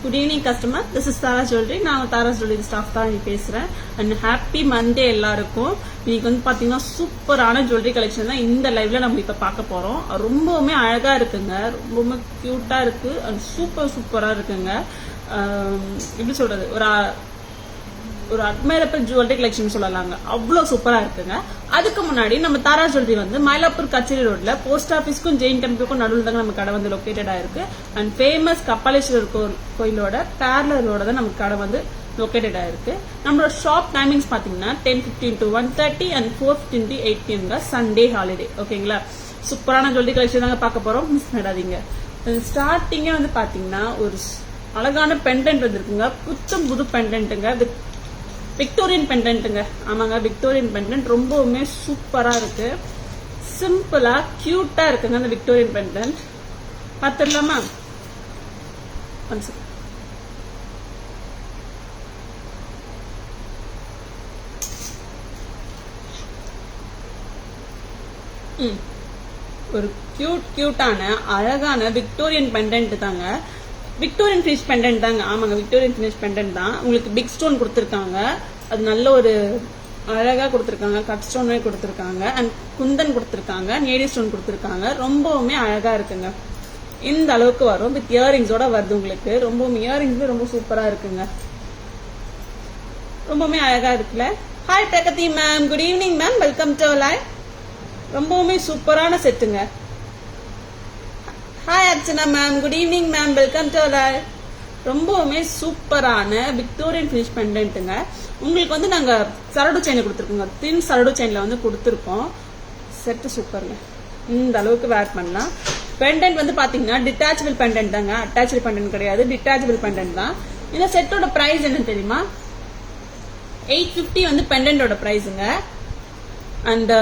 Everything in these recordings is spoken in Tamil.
Good evening customer, this is Tara Jewelry. நான் Tara Jewelry staff தான் நீ பேசுறேன். And happy Monday எல்லாருக்கும். இன்னைக்கு வந்து பாத்தீங்கன்னா சூப்பரான ஜுவல்லரி கலெக்ஷன் தான் இந்த லைவ்ல நம்ம இப்ப பார்க்க போறோம். ரொம்பவுமே அழகா இருக்குங்க, ரொம்பவுமே கியூட்டா இருக்கு, and சூப்பரா இருக்குங்க. எப்படி சொல்றது, ஒரு அட்மைரபிள் ஜுவல்லரி கலெக்ஷன் சொல்லலாங்க, அவ்வளவு சூப்பரா இருக்குங்க. அதுக்கு முன்னாடி நம்ம தாரா ஜுவல்லரி வந்து மயிலாப்பூர் கச்சேரி ரோட்ல போஸ்ட் ஆபீஸ்க்கும் ஜெயின் டெம்பிளுக்கும் நடுவில் தாங்க நம்ம கடை வந்து லொக்கேட்டட் ஆயிருக்கு. அண்ட் ஃபேமஸ் கபாலீஸ்வரர் கோயிலோட பேரலரோட தான் நம்ம கடை வந்து லொக்கேட்டட் ஆயிருக்கு. நம்மளோட ஷாப் டைமிங்ஸ் பாத்தீங்கன்னா 10:15 to 1:30 and 4:15 to 8 PM Sunday holiday. ஓகேங்களா, சூப்பரான ஜுவல்லரி கலெக்ஷன் தாங்க பார்க்க போறோம், மிஸ் பண்ணிடாதீங்க. ஸ்டார்டிங்கே வந்து பாத்தீங்கன்னா ஒரு அழகான பெண்டன்ட் வந்துருக்குங்க, புத்தம் புது பெண்டன்ட்டுங்க, விக்டோரியன் பெண்டன்ட்டுங்க. ஆமாங்க, விக்டோரியன் பெண்டன்ட் ரொம்பவுமே சூப்பரா இருக்கு, சிம்பிளா கியூட்டா இருக்குங்க. அந்த விக்டோரியன் பெண்டன்ட் பாத்துடலாமா? ஒரு கியூட்டான அழகான விக்டோரியன் பெண்டன்ட் தாங்க, விக்டோரியன் ஃபினிஷ் பெண்டன்ட் தாங்க. ஆமாங்க, விக்டோரியன் ஃபினிஷ் பெண்டன்ட் தான். உங்களுக்கு பிக் ஸ்டோன் கொடுத்துருக்காங்க, அது நல்ல ஒரு அழகா கொடுத்துருக்காங்க, கட் ஸ்டோனே கொடுத்துருக்காங்க, அண்ட் குந்தன் கொடுத்துருக்காங்க, நேடி ஸ்டோன் கொடுத்துருக்காங்க. ரொம்பவுமே அழகா இருக்குங்க. இந்த அளவுக்கு வரும், வித் இயரிங்ஸோட வருது உங்களுக்கு. ரொம்பவும் இயரிங்ஸுமே ரொம்ப சூப்பரா இருக்குங்க, ரொம்பவுமே அழகா இருக்குல்ல. Hi Pragathi ma'am, good evening ma'am, welcome to live. ரொம்பவுமே சூப்பரான செட்டுங்க. Hi Archana ma'am, good evening ma'am, welcome to live. ரொம்பவுமே சூப்பரான விக்டோரியன் ஃபினிஷ் பெண்டன்ட்டுங்க. உங்களுக்கு வந்து நாங்க சரடு செயின்ல கொடுத்துருக்கோங்க, தின் சரடு செயின்ல வந்து கொடுத்துருக்கோம். செட்டு சூப்பருங்க, இந்த அளவுக்கு வேர் பண்ணலாம். பெண்டன்ட் வந்து பாத்தீங்கன்னா டிட்டாச்சபிள் பெண்டன்ட் தாங்க, அட்டாச்சபிள் பெண்டன்ட் கிடையாது, டிட்டாச்சபிள் பெண்டன்ட் தான். இந்த செட்டோட பிரைஸ் என்ன தெரியுமா? 850 வந்து பெண்டன்டோட பிரைஸுங்க, அண்ட்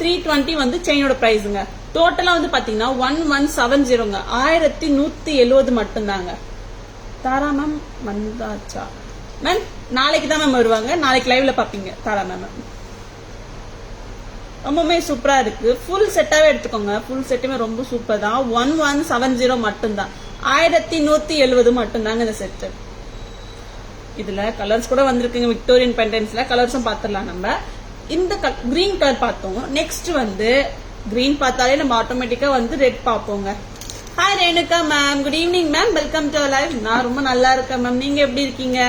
320 வந்து செயினோட பிரைஸுங்க. டோட்டலா வந்து பாத்தீங்கன்னா 1170ங்க, 1170 மட்டும்தாங்க. தாரா மேம் வந்தாச்சா மேம்? நாளைக்கு தான் மேம் வருவாங்க, நாளைக்கு லைவ்ல பாப்பீங்க தாரா மேம். ரொம்பவுமே சூப்பரா இருக்கு, ஃபுல் செட்டாவே எடுத்துக்கோங்க, ஃபுல் செட்டுமே ரொம்ப சூப்பர் தான். 1170 மட்டும்தான், 1170 மட்டும்தாங்க இந்த செட்டு. இதுல கலர்ஸ் கூட வந்திருக்குங்க, விக்டோரியன் பெண்டன்ஸ்ல கலர்ஸும் பாத்துடலாம் நம்ம. இந்த கிரீன் கலர் பார்த்தோம், நெக்ஸ்ட் வந்து கிரீன் பார்த்தாலே நம்ம ஆட்டோமேட்டிக்கா வந்து ரெட் பார்ப்போங்க. Hi Renuka ma'am, good evening ma'am, welcome to live. நான் ரொம்ப நல்லா இருக்கேன் மேம், நீங்க எப்படி இருக்கீங்க?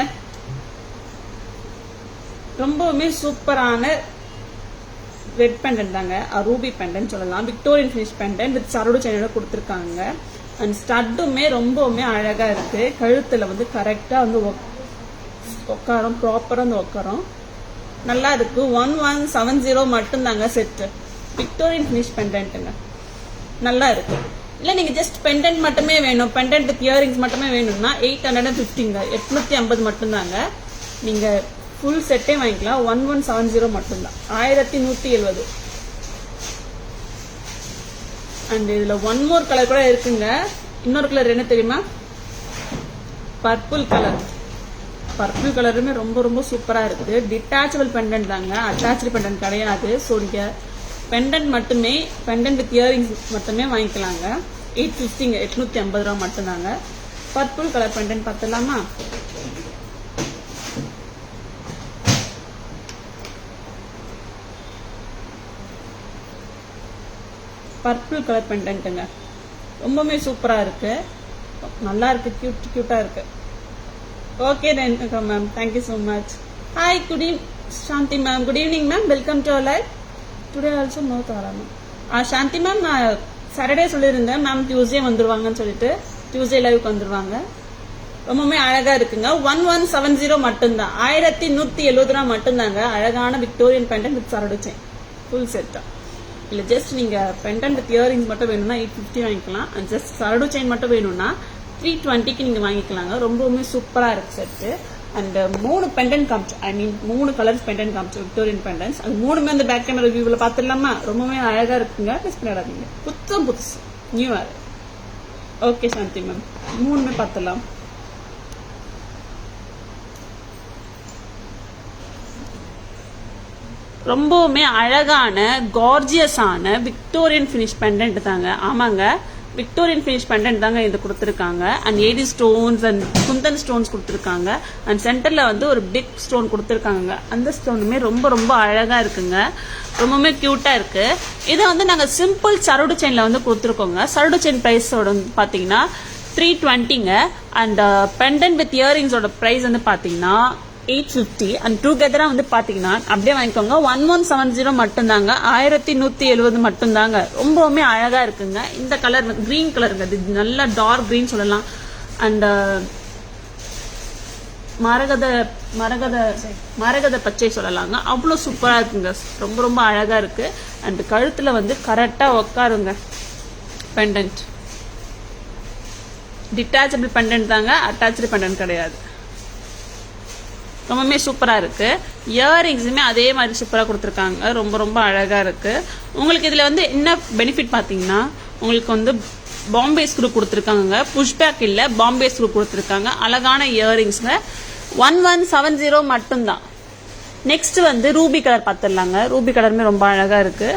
ரொம்பவுமே சூப்பரான ரெட் பெண்டன்ட் தாங்க, ரூபி பெண்டன்ட் சொல்லலாம், விக்டோரியன் ஃபினிஷ் பெண்டன்ட் வித் சரடு செயினோட கொடுத்துருக்காங்க. அண்ட் ஸ்டட்டுமே ரொம்பவுமே அழகா இருக்கு, கழுத்துல வந்து கரெக்டா வந்து உட்காரம், ப்ராப்பரா வந்து உட்காரம், நல்லா இருக்கு. 1170 மட்டும்தாங்க செட்டு, விக்டோரியன் ஃபினிஷ் பெண்டன்ட்டுங்க, நல்லா இருக்கு. இல்ல நீங்க ஜஸ்ட் பெண்டன்ட் மட்டுமே வேணும், பெண்டன்ட் வித் இயரிங்ஸ் மட்டுமே வேணும்னா 850ங்க, 850 மட்டும்தாங்க. நீங்க ஃபுல் செட்டே வாங்கிக்கலாம், 1170 மட்டும்தான், 1170. அண்ட் இதுல ஒன் மோர் கலர் கூட இருக்குங்க. இன்னொரு கலர் என்ன தெரியுமா? Purple colour. பர்பிள் கலருமே ரொம்ப ரொம்ப சூப்பரா இருக்குது. டிட்டாச்சபிள் பெண்டன்ட் தாங்க, அட்டாச்சு பெண்டன்ட் கிடையாது. ஸோ நீங்க பெண்டன்ட் மட்டுமே, பெண்டன்ட் வித் இயரிங்ஸ் மட்டுமே வாங்கிக்கலாங்க. 850ங்க, 850 மட்டும்தாங்க. பர்பிள் கலர் பெண்டன்ட் பார்த்துலாமா? பர்பிள் கலர் பெண்டன்ட்டுங்க, ரொம்பவுமே சூப்பரா இருக்கு, நல்லா இருக்கு, கியூட்டா இருக்கு. Okay Renuka ma'am, thank you so much. Hi good evening Shanthi ma'am, good evening ma'am, welcome to live. Today also no Tara ma'am. Shanthi ma'am, நான் சாட்டர்டே சொல்லியிருந்தேன் மேம், டியூஸ்டே வந்துருவாங்கன்னு சொல்லிட்டு, டியூஸ்டே லைவுக்கு வந்துருவாங்க. ரொம்பவுமே அழகா இருக்குங்க. 1170 மட்டும்தான், 1170 மட்டும்தாங்க. அழகான விக்டோரியன் பெண்டன்ட் வித் சரடு செயின் ஃபுல் செட்டா. இல்ல ஜஸ்ட் நீங்க பெண்டன்ட் வித் இயரிங்ஸ் மட்டும் வேணும்னா 850 வாங்கிக்கலாம், அண்ட் ஜஸ்ட் சரடு செயின் மட்டும் வேணும்னா 320க்கு நீங்க வாங்கிக்கலாங்க. ரொம்பவுமே சூப்பரா இருக்கு செட்டு. அண்ட் 3 பெண்டன்ட் காமிச்சு, ஐ மீன் 3 கலர்ஸ் பெண்டன்ட் காமிச்சு, விக்டோரியன் பெண்டன்ஸ். அது 3மே அந்த பேக் கேமரா ரிவ்யூவில் பார்த்துடலாமா? ரொம்பவே அழகா இருக்குங்க, மிஸ் பண்ணிடாதீங்க, புதுசு நியூ ஆர். ஓகே சாந்தி மேம், 3மே பார்த்துடலாம். ரொம்பவுமே அழகான கார்ஜியஸான விக்டோரியன் ஃபினிஷ் பெண்டன்ட் தாங்க. ஆமாங்க, விக்டோரியன் ஃபினிஷ் பெண்டன்ட் தாங்க இது கொடுத்துருக்காங்க. And AD stones and kundan stones கொடுத்துருக்காங்க. அண்ட் சென்டர்ல வந்து ஒரு பிக் ஸ்டோன் கொடுத்துருக்காங்க. அந்த ஸ்டோனுமே ரொம்ப ரொம்ப அழகா இருக்குங்க. ரொம்பவுமே கியூட்டா இருக்கு. இதை வந்து நாங்கள் சிம்பிள் சரடு செயின்ல வந்து கொடுத்துருக்கோங்க. சரடு செயின் பிரைஸோட பார்த்தீங்கன்னா 320ங்க. அண்ட் பெண்டன்ட் வித் இயரிங்ஸோட பிரைஸ் வந்து பார்த்தீங்கன்னா 850. அண்ட் டூகெதரா வந்து பாத்தீங்கன்னா அப்படியே வாங்கிக்கோங்க. 1170 மட்டும்தாங்க. 1170 மட்டும்தாங்க. ரொம்பவுமே அழகா இருக்குங்க. இந்த கலர் கிரீன் கலருங்க, இது நல்லா டார்க் கிரீன் சொல்லலாம். அண்ட் மரகத பச்சை சொல்லலாங்க. அவ்வளோ சூப்பரா இருக்குங்க. ரொம்ப ரொம்ப அழகா இருக்கு. அண்ட் கழுத்துல வந்து கரெக்டா உட்காருங்க பெண்டன்ட். டிட்டாச்சபிள் பெண்டன்ட் தாங்க, அட்டாச்சு பெண்டன்ட் கிடையாது. ரொம்பவுமே சூப்பரா இருக்கு. இயரிங்ஸுமே அதே மாதிரி சூப்பரா கொடுத்துருக்காங்க. ரொம்ப ரொம்ப அழகா இருக்கு. உங்களுக்கு இதுல வந்து என்ன பெனிஃபிட் பாத்தீங்கன்னா, உங்களுக்கு வந்து பாம்பே ஸ்க்ரூ கொடுத்துருக்காங்க. புஷ்பேக் இல்ல, பாம்பே ஸ்க்ரூ கொடுத்துருக்காங்க. அழகான இயரிங்ஸ்ங்க. 1170 மட்டும்தான். நெக்ஸ்ட் வந்து ரூபி கலர் பார்த்துடலாங்க. ரூபி கலருமே ரொம்ப அழகா இருக்கு.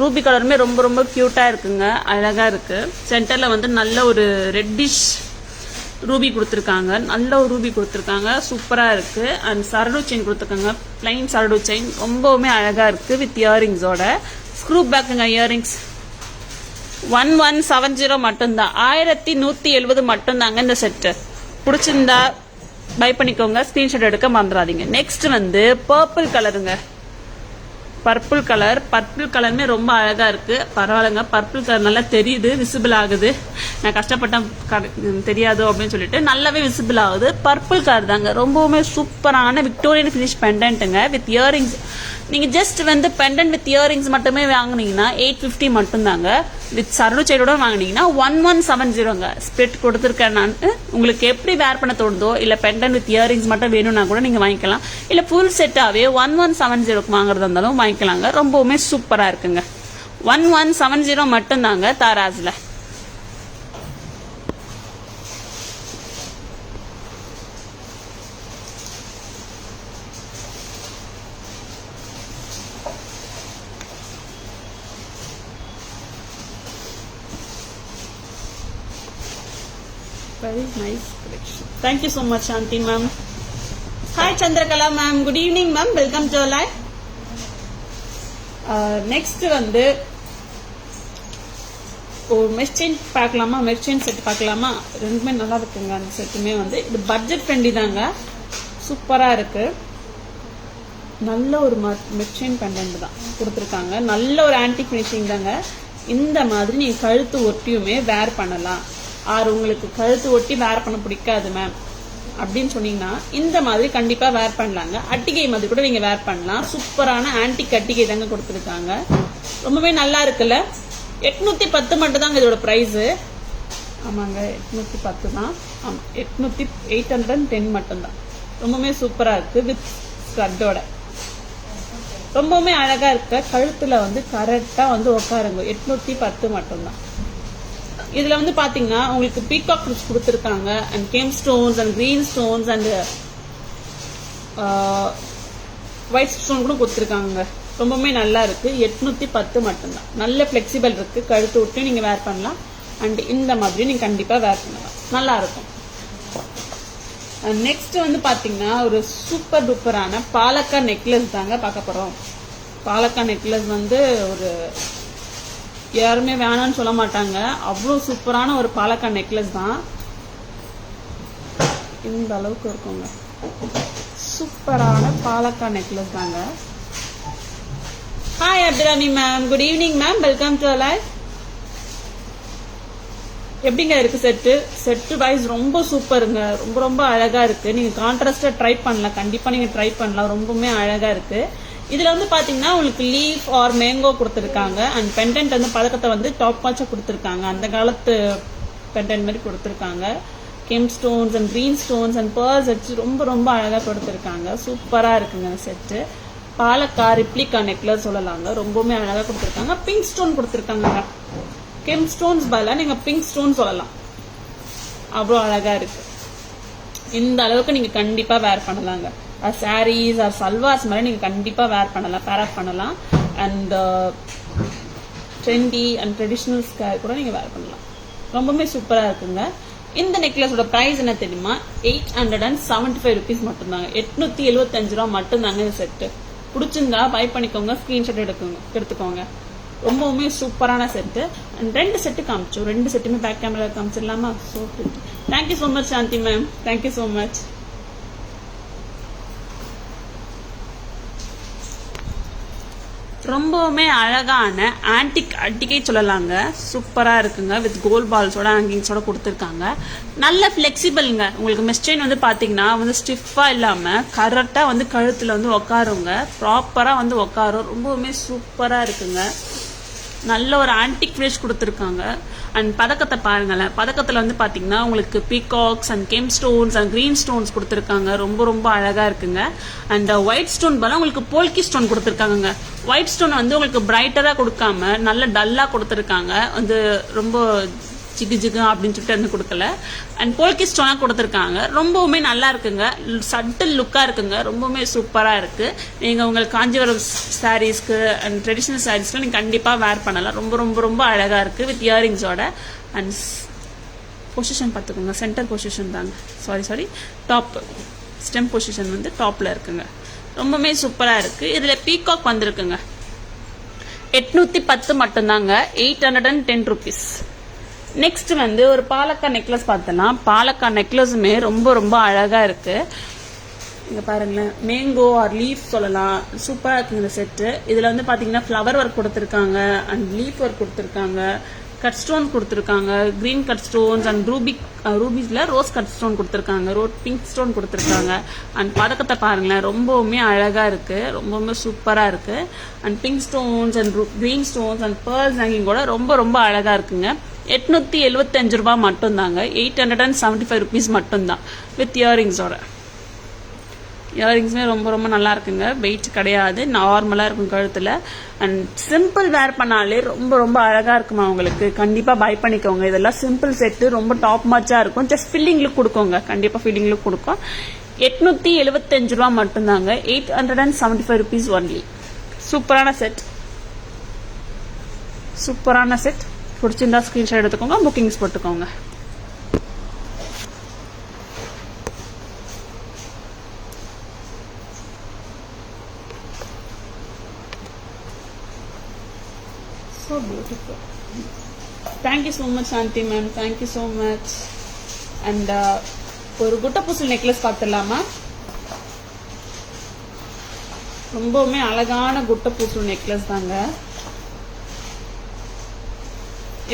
ரூபி கலருமே ரொம்ப ரொம்ப கியூட்டா இருக்குங்க. அழகா இருக்கு. சென்டர்ல வந்து நல்ல ஒரு ரெட்டிஷ் ரூபி கொடுத்துருக்காங்க. நல்ல ஒரு ரூபி கொடுத்துருக்காங்க. சூப்பரா இருக்கு. அண்ட் சரடு செயின் கொடுத்துருக்காங்க. பிளைன் சரடு செயின் ரொம்பவுமே அழகா இருக்கு. வித் இயரிங்ஸோட ஸ்க்ரூ பேக்குங்க. இயரிங்ஸ் 1170 மட்டும்தான். 1170 மட்டும்தாங்க இந்த செட்டு. பிடிச்சிருந்தா பை பண்ணிக்கோங்க. ஸ்கிரீன்ஷாட் எடுக்க மறந்துடாதீங்க. நெக்ஸ்ட் வந்து பர்பிள் கலருங்க. பர்பிள் கலருமே ரொம்ப அழகா இருக்கு. பரவாயில்லைங்க. பர்பிள் கலர் நல்லா தெரியுது, விசிபிள் ஆகுது. நான் கஷ்டப்பட்டேன் தெரியாது அப்படின்னு சொல்லிட்டு நல்லாவே விசிபிள் ஆகுது. பர்பிள் கலர் தாங்க. ரொம்பவுமே சூப்பரான விக்டோரியன் ஃபினிஷ் பெண்டன்ட்டுங்க. With earrings. நீங்க ஜஸ்ட் வந்து பெண்டன்ட் வித் இயரிங்ஸ் மட்டுமே வாங்கினீங்கன்னா 850 மட்டும்தாங்க. வித் சரடு செயினோட வாங்கினீங்கன்னா 1170ங்க. ஸ்பிளிட் கொடுத்துருக்கேன் நான். உங்களுக்கு எப்படி வேர் பண்ண தோணுதோ, இல்ல பெண்டன்ட் வித் இயரிங்ஸ் மட்டும் வேணும்னா கூட நீங்க வாங்கிக்கலாம். இல்ல ஃபுல் செட்டாவே 1170க்கு வாங்குறதா இருந்தாலும் வாங்கிக்கலாங்க. ரொம்பவுமே சூப்பரா இருக்குங்க. 1170 மட்டும்தாங்க தாராஸ்ல. Very nice collection. Thank you so much, Shanti ma'am. Hi Chandrakala ma'am. Good evening ma'am. Welcome to our live. Next வந்து ஒரு மெஷ் செயின் பார்க்கலாமா? மெஷ் செயின் செட் பார்க்கலாமா? ரெண்டுமே நல்லா இருக்குங்க. அந்த செட்டுமே வந்து இது பட்ஜெட் ஃப்ரெண்ட்லி தாங்க. சூப்பரா இருக்கு. நல்ல ஒரு மெஷ் செயின் பெண்டன்ட் தான் கொடுத்துருக்காங்க. நல்ல ஒரு ஆன்டிக் ஃபினிஷிங் தாங்க. இந்த மாதிரி நீங்க கழுத்து ஒட்டியுமே வேர் பண்ணலாம். ஆறு உங்களுக்கு கழுத்து ஒட்டி வேர் பண்ண பிடிக்காது மேம் அப்படின்னு சொன்னீங்கன்னா இந்த மாதிரி கண்டிப்பா வேர் பண்ணலாங்க. அட்டிகை மாதிரி கூட நீங்க வேர் பண்ணலாம். சூப்பரான ஆன்டிக் அட்டிகை தாங்க கொடுத்துருக்காங்க. ரொம்பவே நல்லா இருக்குல்ல. 810 மட்டும் தாங்க இதோட பிரைஸ். ஆமாங்க 810 தான். ஆமா 810 மட்டும்தான். ரொம்பவே சூப்பரா இருக்கு. வித் ஸ்கர்ட்டோட ரொம்பவுமே அழகா இருக்கு. கழுத்துல வந்து கரெக்டா வந்து உட்காருங்க. 810 மட்டும்தான். இதுல வந்து பாத்தீங்கன்னா உங்களுக்கு பீகாக் ஃபிஷ் கொடுத்துருக்காங்க. And game stones and green stones and white stone கூட கொடுத்துருக்காங்க. ரொம்பவுமே நல்லா இருக்கு. 810 மட்டும்தான். நல்ல பிளெக்சிபிள் இருக்கு. கழுத்து விட்டு நீங்க வேர் பண்ணலாம். அண்ட் இந்த மாதிரி நீங்க கண்டிப்பா வேர் பண்ணலாம். நல்லா இருக்கும். நெக்ஸ்ட் வந்து பாத்தீங்கன்னா ஒரு சூப்பர் டூப்பரான பாலக்கா நெக்லஸ் தாங்க பார்க்க போறோம். பாலக்கா நெக்லஸ் வந்து ஒரு யாருமே வேணான்னு சொல்ல மாட்டாங்க. அவ்வளோ சூப்பரான ஒரு பாலக்கா நெக்லஸ் தான். இந்த அளவுக்கு இருக்குங்க. சூப்பரான பாலக்கா நெக்லஸ் தாங்க. Hi Abdurani ma'am. Good evening ma'am. Welcome to live. எப்படிங்க இருக்கு செட்டு? செட்டு வைஸ் ரொம்ப சூப்பருங்க. ரொம்ப ரொம்ப அழகா இருக்கு. நீங்க கான்ட்ராஸ்டா ட்ரை பண்ணலாம். கண்டிப்பா நீங்க ட்ரை பண்ணலாம். ரொம்பவுமே அழகா இருக்கு. இதுல வந்து பாத்தீங்கன்னா உங்களுக்கு லீஃப் ஆர் மேங்கோ கொடுத்துருக்காங்க. அண்ட் பெண்டன்ட் வந்து பதக்கத்தை வந்து டாப் வாட்சா கொடுத்துருக்காங்க. அந்த காலத்து பெண்டன்ட் மாதிரி கொடுத்துருக்காங்க. Gem stones and green stones and pearls வச்சு ரொம்ப ரொம்ப அழகா கொடுத்துருக்காங்க. சூப்பரா இருக்குங்க செட்டு. பாலக்கா ரிப்ளிகா நெக்லஸ் சொல்லலாங்க. ரொம்பவுமே அழகா கொடுத்துருக்காங்க. பிங்க் ஸ்டோன் கொடுத்துருக்காங்க. கெம் ஸ்டோன்ஸ் பதிலா நீங்க பிங்க் ஸ்டோன் சொல்லலாம். அவ்வளோ அழகா இருக்கு. இந்த அளவுக்கு நீங்க கண்டிப்பா வேர் பண்ணலாங்க. சாரீஸ் ஆர் சல்வார்ஸ் மாதிரி நீங்கள் கண்டிப்பாக வேர் பண்ணலாம், பேர் அப் பண்ணலாம். அண்ட் ட்ரெண்டி அண்ட் ட்ரெடிஷ்னல்ஸ் கூட நீங்கள் வேர் பண்ணலாம். ரொம்பவுமே சூப்பராக இருக்குங்க. இந்த நெக்லஸோட ப்ரைஸ் என்ன தெரியுமா? 875 rupees மட்டும்தாங்க. 875 ரூபா மட்டும்தாங்க இந்த செட்டு. பிடிச்சிருந்தா பை பண்ணிக்கோங்க, ஸ்கிரீன்ஷாட் எடுத்துக்கோங்க. ரொம்பவுமே சூப்பரான செட்டு. அண்ட் 2 செட்டு காமிச்சோம், 2 செட்டுமே பேக் கேமரா காமிச்சிடலாமா? So thank you so much Shanthi ma'am, thank you so much. ரொம்பவுமே அழகான ஆன்டிக் அட்டிகை சொல்லலாங்க. சூப்பராக இருக்குங்க. வித் கோல்ட் பால்ஸோட ஹேங்கிங்ஸோட கொடுத்துருக்காங்க. நல்ல ஃப்ளெக்சிபிள்ங்க. உங்களுக்கு மெஸ்டெயின் வந்து பார்த்தீங்கன்னா வந்து ஸ்டிஃபாக இல்லாமல் கரெக்டாக வந்து கழுத்தில் வந்து உக்காருங்க, ப்ராப்பராக வந்து உக்காரும். ரொம்பவுமே சூப்பராக இருக்குங்க. நல்ல ஒரு ஆன்டிக் ஃபினிஷ் கொடுத்துருக்காங்க. அண்ட் பதக்கத்தை பாருங்களேன். பதக்கத்தில் வந்து பார்த்தீங்கன்னா உங்களுக்கு peacocks and gem stones and green stones கொடுத்துருக்காங்க. ரொம்ப ரொம்ப அழகாக இருக்குங்க. அண்ட் ஒயிட் ஸ்டோன் பதிலாக உங்களுக்கு போல்கி ஸ்டோன் கொடுத்துருக்காங்க. ஒயிட் ஸ்டோன் வந்து உங்களுக்கு பிரைட்டராக கொடுக்காம நல்ல டல்லாக கொடுத்துருக்காங்க. வந்து ரொம்ப ஜிகு ஜிகு அப்படின்னு சொல்லிட்டு வந்து கொடுக்கல. அண்ட் போல்கி ஸ்டோனாக கொடுத்துருக்காங்க. ரொம்பவுமே நல்லா இருக்குங்க. சட்டில் லுக்காக இருக்குங்க. ரொம்பவுமே சூப்பராக இருக்குது. நீங்கள் உங்களுக்கு காஞ்சிபுரம் சாரீஸ்க்கு அண்ட் ட்ரெடிஷ்னல் சாரீஸ்க்கு நீங்கள் கண்டிப்பாக வேர் பண்ணலாம். ரொம்ப ரொம்ப ரொம்ப அழகாக இருக்குது வித் இயரிங்ஸோட. அண்ட் பொசிஷன் பார்த்துக்கோங்க, சென்டர் பொசிஷன் தாங்க. சாரி டாப் ஸ்டெம் பொசிஷன் வந்து டாப்பில் இருக்குங்க. ரொம்பவுமே சூப்பராக இருக்குது. இதில் பீகாக் வந்திருக்குங்க. 810 மட்டும்தாங்க. 810 rupees. நெக்ஸ்ட் வந்து ஒரு பாலக்கா நெக்லஸ் பார்த்தலாம். பாலக்கா நெக்லஸுமே ரொம்ப ரொம்ப அழகா இருக்கு. இங்க பாருங்களேன், மேங்கோ ஆர் லீஃப் சொல்லலாம். சூப்பரா இருக்கு இந்த செட்டு. இதுல வந்து பாத்தீங்கன்னா ஃப்ளவர் ஒர்க் கொடுத்துருக்காங்க அண்ட் லீஃப் ஒர்க் கொடுத்துருக்காங்க, கட் ஸ்டோன் கொடுத்துருக்காங்க, கிரீன் கட் ஸ்டோன்ஸ் அண்ட் ரூபிஸ்ல ரோஸ் கட் ஸ்டோன் கொடுத்துருக்காங்க, பிங்க் ஸ்டோன் கொடுத்துருக்காங்க. அண்ட் பதக்கத்தை பாருங்களேன், ரொம்பவுமே அழகா இருக்கு, ரொம்பவுமே சூப்பரா இருக்கு. And pink stones and green stones and pearls hanging கூட ரொம்ப ரொம்ப அழகா இருக்குங்க. 875 ரூபா மட்டும்தாங்க. 875 rupees மட்டும்தான் வித் இயரிங்ஸோட. இயரிங்ஸுமே ரொம்ப ரொம்ப நல்லா இருக்குங்க. வெயிட் கிடையாது, நார்மலாக இருக்கும் கழுத்தில். அண்ட் சிம்பிள் வேர் பண்ணாலே ரொம்ப ரொம்ப அழகாக இருக்குமா உங்களுக்கு. கண்டிப்பாக பை பண்ணிக்கோங்க. இதெல்லாம் சிம்பிள் செட்டு, ரொம்ப டாப் மச்சாக இருக்கும். ஜஸ்ட் ஃபில்லிங் லுக் கொடுக்கோங்க, கண்டிப்பாக ஃபில்லிங் லுக் கொடுக்கும். 875 ரூபா மட்டும்தாங்க. 875 rupees ஒன்லி. சூப்பரான செட், சூப்பரான செட். பிடிச்சிருந்தா ஸ்கிரீன்ஷாட் எடுத்துக்கோங்க, புக்கிங்ஸ் போட்டுக்கோங்க. So beautiful. Thank you so much Shanti ma'am, thank you so much. And ஒரு குட்டப்பூசல் நெக்லஸ் பார்த்துடலாமா? ரொம்பவுமே அழகான குட்டப்பூசல் நெக்லஸ் தாங்க.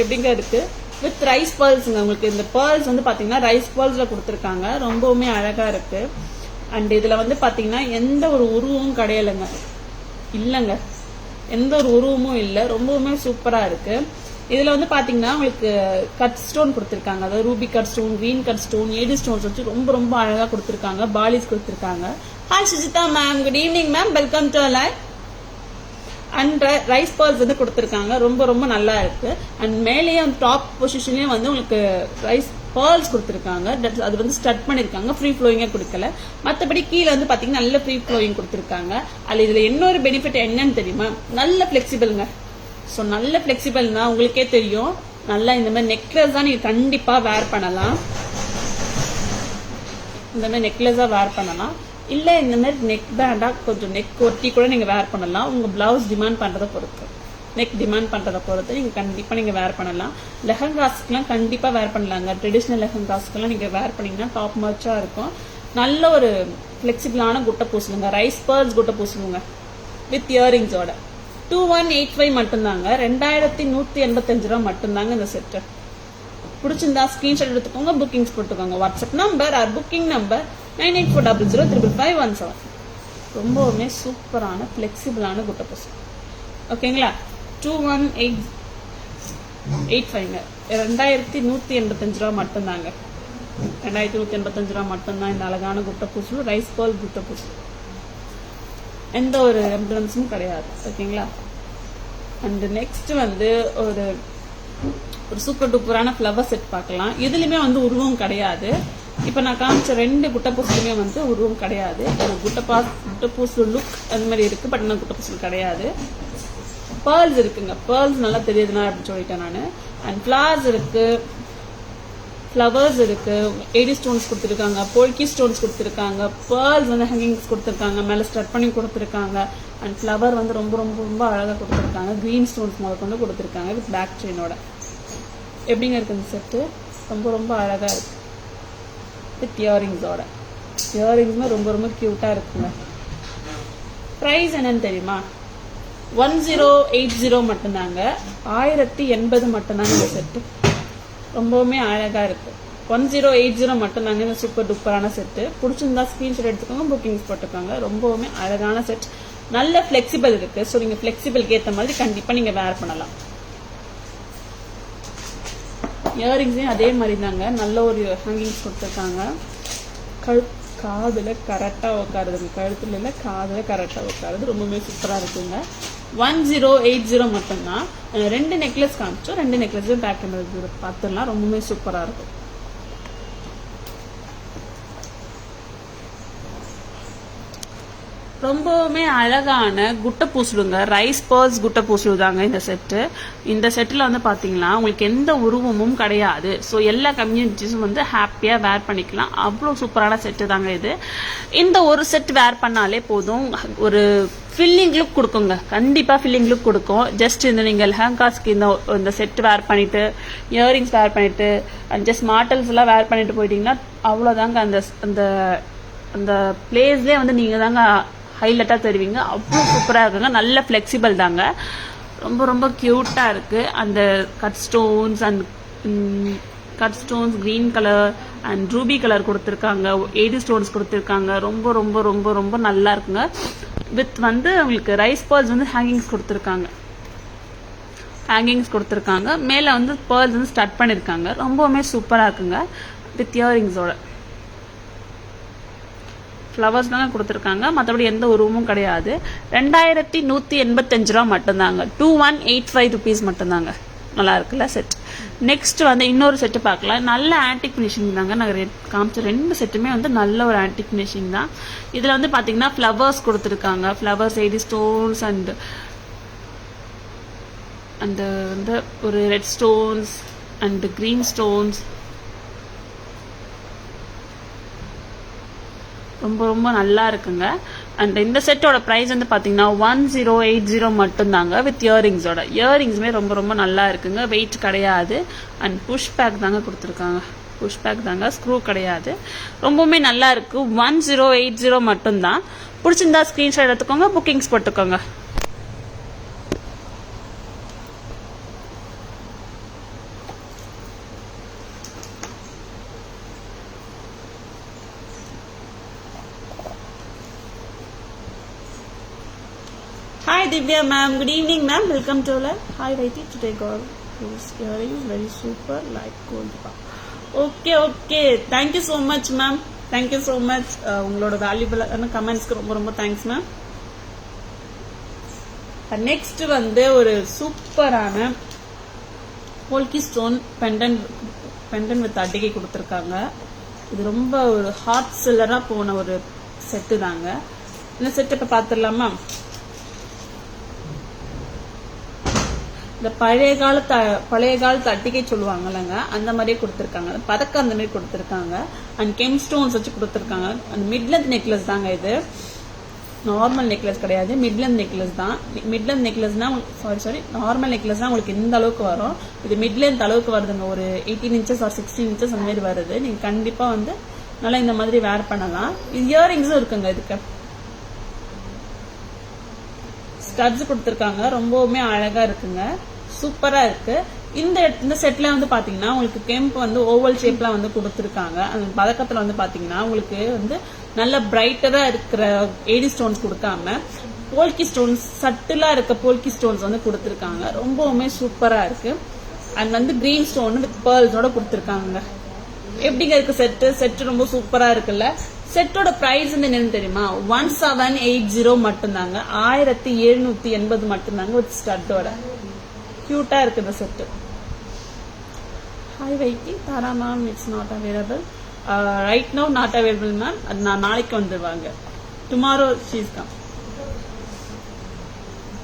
எப்படிங்க இருக்கு வித் ரைஸ் பேர்ல்ஸுங்க. உங்களுக்கு இந்த பேர்ல்ஸ் வந்து பாத்தீங்கன்னா ரைஸ் பேர்ல்ஸ்ல கொடுத்துருக்காங்க. ரொம்பவுமே அழகா இருக்கு. அண்ட் இதுல வந்து பாத்தீங்கன்னா எந்த ஒரு உருவமும் கிடையலைங்க, இல்லைங்க, எந்த ஒரு உருவமும் இல்லை. ரொம்பவுமே சூப்பரா இருக்கு. இதுல வந்து பாத்தீங்கன்னா உங்களுக்கு கட் ஸ்டோன் கொடுத்துருக்காங்க. அதாவது ruby cut stone, green cut stone, AD stones வச்சு ரொம்ப ரொம்ப அழகா கொடுத்துருக்காங்க. பாலிஸ் கொடுத்துருக்காங்க. Hi Sujitha ma'am, good evening ma'am, welcome to live. And rice pearls வந்து கொடுத்துருக்காங்க. ரொம்ப ரொம்ப நல்லா இருக்கு. அண்ட் மேலேயே டாப் பொசிஷன்லயே வந்து உங்களுக்கு ரைஸ் பேர்ல்ஸ் கொடுத்துருக்காங்க. அது வந்து ஸ்டட் பண்ணிருக்காங்க, ஃப்ரீ ஃப்ளோயிங்கா கொடுக்கல. மற்றபடி கீழே வந்து பாத்தீங்கன்னா நல்ல ஃப்ரீ ஃப்ளோயிங் கொடுத்துருக்காங்க. அதுல இதுல இன்னொரு பெனிஃபிட் என்னன்னு தெரியுமா? நல்ல பிளெக்சிபிள்ங்க. ஸோ நல்ல பிளெக்சிபிள்னா உங்களுக்கே தெரியும். நல்லா இந்த மாதிரி நெக்லஸ் தான் நீங்க கண்டிப்பா வேர் பண்ணலாம். இந்த மாதிரி நெக்லஸா வேர் பண்ணலாம். இல்ல இந்த மாதிரி நெக் பேண்டா கொஞ்சம் நெக் ஒட்டி கூட நீங்க வேர் பண்ணலாம். உங்க பிளவுஸ் டிமாண்ட் பண்றதை பொறுத்து, நெக் டிமாண்ட் பண்றதை பொறுத்து நீங்க கண்டிப்பா நீங்க வேர் பண்ணலாம். லெஹங்காஸ்க்குலாம் கண்டிப்பா வேர் பண்ணலாங்க. ட்ரெடிஷனல் லெஹங்காஸ்க்குலாம் நீங்க வேர் பண்ணீங்கன்னா டாப் மச்சா இருக்கும். நல்ல ஒரு பிளெக்சிபிளான குட்டை பூசலுங்க. ரைஸ் பேர்ல்ஸ் குட்டை பூசலுங்க வித் இயரிங்ஸோட. 2185 மட்டும்தாங்க. 2185 ரூபா மட்டும்தாங்க இந்த செட்டு. பிடிச்சிருந்தா ஸ்கிரீன்ஷாட் எடுத்துக்கோங்க, புக்கிங்ஸ் போட்டுக்கோங்க. WhatsApp number or booking number 9840035517. ரொம்பவுமே சூப்பரான பிளெக்சிபிளான குட்டை பூசல். ஓகேங்களா? 2185 2185 ரூபா மட்டும்தாங்க. 2185 ரூபா மட்டும்தான் இந்த அழகான குட்டை பூசல், ரைஸ் பால் குட்டை பூசல். எந்த ஒரு எம்ப்ளம்ஸும் கிடையாது. ஓகேங்களா? அண்ட் நெக்ஸ்ட் வந்து ஒரு சூப்பர் டூப்பரான ஃப்ளவர் செட் பார்க்கலாம். இதுலயுமே வந்து உருவம் கிடையாது. இப்போ நான் காமிச்ச 2 குட்டப்பூசலுமே வந்து உருவம் கிடையாது. எனக்கு குட்டப்பூசல் லுக் அந்த மாதிரி இருக்கு, பட் நான் குட்டப்பூசல் கிடையாது. பேர்ல்ஸ் இருக்குங்க, பேர்ல்ஸ் நல்லா தெரியுதுனா அப்படின்னு சொல்லிட்டேன் நான். அண்ட் ஃப்ளவர்ஸ் இருக்கு, ஏடி ஸ்டோன்ஸ் கொடுத்துருக்காங்க, போல்கி ஸ்டோன்ஸ் கொடுத்துருக்காங்க, பேர்ல்ஸ் வந்து ஹேங்கிங்ஸ் கொடுத்துருக்காங்க, மேலே ஸ்டட் பண்ணி கொடுத்துருக்காங்க. அண்ட் ஃப்ளவர் வந்து ரொம்ப ரொம்ப ரொம்ப அழகாக கொடுத்துருக்காங்க. கிரீன் ஸ்டோன்ஸ் முதற்கொண்டு கொடுத்துருக்காங்க வித் பேக் செயினோட. எப்படிங்க இருக்கு இந்த செட்டு? ரொம்ப ரொம்ப அழகாக இருக்கு வித் இயரிங்ஸோட. இயரிங்ஸுமே ரொம்ப ரொம்ப க்யூட்டாக இருக்குங்க. ப்ரைஸ் என்னன்னு தெரியுமா? 1080 மட்டும்தாங்க. 1080 மட்டும்தாங்க இந்த செட்டு. ரொம்பவுமே அழகாக இருக்கு. 1080 மட்டும்தாங்க இந்த சூப்பர் டூப்பரான செட்டு. பிடிச்சிருந்தா ஸ்க்ரீன்ஷாட் எடுத்துக்கோங்க, புக்கிங்ஸ் போட்டுக்கோங்க. ரொம்பவுமே அழகான செட், நல்ல ஃப்ளெக்சிபிள் இருக்கு. ஸோ நீங்கள் ஃப்ளெக்சிபிளுக்கு ஏற்ற மாதிரி கண்டிப்பாக நீங்கள் வேர் பண்ணலாம். இயரிங்ஸையும் அதே மாதிரி தாங்க, நல்ல ஒரு ஹேங்கிங்ஸ் கொடுத்துருக்காங்க. காதில் கரெக்டாக உட்காருதுங்க, கழுத்துல இல்லை காதில் கரெக்டாக உட்காருது. ரொம்பவுமே சூப்பராக இருக்குங்க. 1080 மட்டும்தான். 2 நெக்லஸ் காமிச்சோம், 2 நெக்லஸும் பேக் பண்ணுறது பார்த்துடலாம். ரொம்பவுமே சூப்பராக இருக்கும். ரொம்பவுமே அழகான குட்டை பூசலுங்க, ரைஸ் பேர்ல்ஸ் குட்டை பூசலு தாங்க இந்த செட்டு. இந்த செட்டில் வந்து பார்த்தீங்கன்னா உங்களுக்கு எந்த உருவமும் கிடையாது. ஸோ எல்லா கம்யூனிட்டிஸும் வந்து ஹாப்பியாக வேர் பண்ணிக்கலாம். அவ்வளோ சூப்பரான செட்டு தாங்க இது. இந்த ஒரு செட் வேர் பண்ணாலே போதும், ஒரு ஃபில்லிங் லுக் கொடுக்குங்க. கண்டிப்பாக ஃபில்லிங் லுக் கொடுக்கும். ஜஸ்ட் இந்த நீங்கள் லெஹங்காஸ்க்கு இந்த செட் வேர் பண்ணிட்டு, இயரிங்ஸ் வேர் பண்ணிட்டு, அண்ட் ஜஸ்ட் மாட்டல்ஸ் எல்லாம் வேர் பண்ணிட்டு போயிட்டீங்கன்னா அவ்வளோதாங்க. அந்த அந்த அந்த பிளேஸ்லேயே வந்து நீங்கள் தாங்க ஹைலைட்டாக தருவீங்க. அவ்வளோ சூப்பராக இருக்குங்க. நல்ல ஃப்ளெக்சிபிள் தாங்க. ரொம்ப ரொம்ப க்யூட்டாக இருக்குது. அந்த cut stones green colour and ruby colour கொடுத்துருக்காங்க, ஏடி ஸ்டோன்ஸ் கொடுத்துருக்காங்க. ரொம்ப ரொம்ப ரொம்ப ரொம்ப நல்லா இருக்குங்க. வித் வந்து உங்களுக்கு ரைஸ் பேர்ல்ஸ் வந்து ஹேங்கிங்ஸ் கொடுத்துருக்காங்க. மேலே வந்து பேர்ல்ஸ் வந்து ஸ்டட் பண்ணியிருக்காங்க. ரொம்பவுமே சூப்பராக இருக்குங்க வித் இயரிங்ஸோட. ஃப்ளவர்ஸ் தாங்க கொடுத்துருக்காங்க, மற்றபடி எந்த உருவமும் கிடையாது. 2185 ரூபா மட்டும்தாங்க. 2185 ருபீஸ் மட்டும்தாங்க. நல்லா இருக்குல்ல செட். நெக்ஸ்ட் வந்து இன்னொரு செட்டு பார்க்கலாம். நல்ல ஆன்டிக் ஃபினிஷிங் தாங்க. நாங்கள் காமிச்ச 2 செட்டுமே வந்து நல்ல ஒரு ஆன்டிக் ஃபினிஷிங் தான். இதில் வந்து பார்த்தீங்கன்னா ஃப்ளவர்ஸ் கொடுத்துருக்காங்க. ஃப்ளவர்ஸ், ஏடி ஸ்டோன்ஸ் அண்ட் அந்த வந்து ஒரு red stones and green stones. ரொம்ப ரொம்ப நல்லா இருக்குங்க. அண்ட் இந்த செட்டோட ப்ரைஸ் வந்து பார்த்தீங்கன்னா 1080 மட்டும்தாங்க வித் இயரிங்ஸோட. இயரிங்ஸுமே ரொம்ப ரொம்ப நல்லா இருக்குங்க. வெயிட் கிடையாது. அண்ட் புஷ் பேக் தாங்க கொடுத்துருக்காங்க. புஷ் பேக் தாங்க, ஸ்க்ரூ கிடையாது. ரொம்பவுமே நல்லா இருக்கு. 1080 மட்டும்தான். பிடிச்சிருந்தா ஸ்க்ரீன்ஷாட் எடுத்துக்கோங்க, புக்கிங்ஸ் போட்டுக்கோங்க. Hi Divya ma'am, good evening ma'am, welcome to live. Hi Vaiti, today girl whose earrings very super like gold. Okay, thank you so much ma'am, thank you so much. உங்களோட வேல்யூபிளான கமெண்ட்ஸ்க்கு ரொம்ப ரொம்ப தேங்க்ஸ் மேம். நெக்ஸ்ட் வந்து ஒரு சூப்பரான போல்கி ஸ்டோன் பெண்டன் வித் அட்டிகை கொடுத்துருக்காங்க. இது ரொம்ப ஒரு ஹாட் செல்லரா போன ஒரு செட்டு தாங்க. இந்த செட்டு இப்போ பார்த்துடலாமா? இந்த பழைய காலத்து அட்டிகை சொல்லுவாங்கல்லங்க, அந்த மாதிரியே கொடுத்துருக்காங்க. பதக்கம் அந்த மாதிரி கொடுத்துருக்காங்க. அண்ட் கெம் ஸ்டோன்ஸ் வச்சு கொடுத்துருக்காங்க. அண்ட் மிட்லென்த் நெக்லஸ் தாங்க இது. நார்மல் நெக்லஸ் கிடையாது, மிட்லென்த் நெக்லஸ் தான். மிட்லென்த் நெக்லஸ்னா சாரி நார்மல் நெக்லஸ் தான் உங்களுக்கு இந்த அளவுக்கு வரும். இது மிட்லென்த் அளவுக்கு வருதுங்க. ஒரு 18 inches ஆர் 16 inches அந்த மாதிரி வருது. நீங்க கண்டிப்பா வந்து நல்லா இந்த மாதிரி வேர் பண்ணலாம். இது இயரிங்ஸும் இருக்குங்க. இதுக்கு ஸ்டட்ஸ் கொடுத்துருக்காங்க. ரொம்பவுமே அழகா இருக்குங்க, சூப்பரா இருக்கு. இந்த செட்ல வந்து பாத்தீங்கன்னா உங்களுக்கு கெம்ப் வந்து ஓவல் ஷேப்ல வந்து கொடுத்துருக்காங்க. அந்த பதக்கத்துல வந்து பாத்தீங்கன்னா உங்களுக்கு வந்து நல்ல பிரைட்டரா இருக்கிற ஏடி ஸ்டோன்ஸ் கொடுக்காம போல்கி ஸ்டோன்ஸ், சட்டிலா இருக்க போல்கி ஸ்டோன்ஸ் வந்து கொடுத்துருக்காங்க. ரொம்பவுமே சூப்பரா இருக்கு. அண்ட் வந்து கிரீன் ஸ்டோன் வித் பேர்ல்ஸோட கொடுத்துருக்காங்க. எப்படிங்க இருக்கு செட்டு ரொம்ப சூப்பரா இருக்குல்ல. செட்டோட பிரைஸ் வந்து என்னன்னு தெரியுமா? 1780 மட்டும்தாங்க. 1780 மட்டும்தாங்க வித் ஸ்டட்டோட. கியூட்டா இருக்கு இந்த செட்டு. ஹாய் வைட்டி, Tara ma'am, it's not available. Right no not available ma'am. அது நான் நாளைக்கு வந்துடுவாங்க. Tomorrow she's come.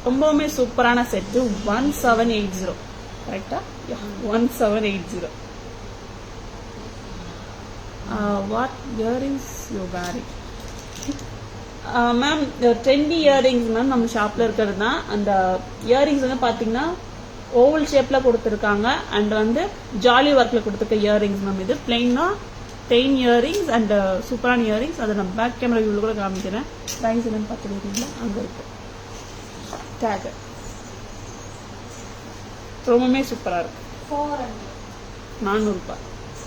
ரொம்பவுமே சூப்பரான செட்டு. 1780 கரெக்டா? 1780. What earrings you wearing ma'am? Trendy earrings ma'am நம்ம ஷாப்ல இருக்கிறது தான். அந்த இயரிங்ஸ் வந்து பாத்தீங்கன்னா ஓவல் ஷேப்ல கொடுத்துருக்காங்க அண்ட் வந்து ஜாலி ஒர்க்ல கொடுத்துருக்க இயரிங்ஸ் மேம். இது பிளெயினா பிளெயின் இயரிங்ஸ் அண்ட் சூப்பரான இயரிங்ஸ். அதை நான் பேக் கேமரா வியூல கூட காமிக்கிறேன். ப்ரைஸ் என்னன்னு பார்த்துருக்கீங்களா? அங்க இருக்கு டேக். ரொம்பவுமே சூப்பரா இருக்கு. 400 ரூபாய்.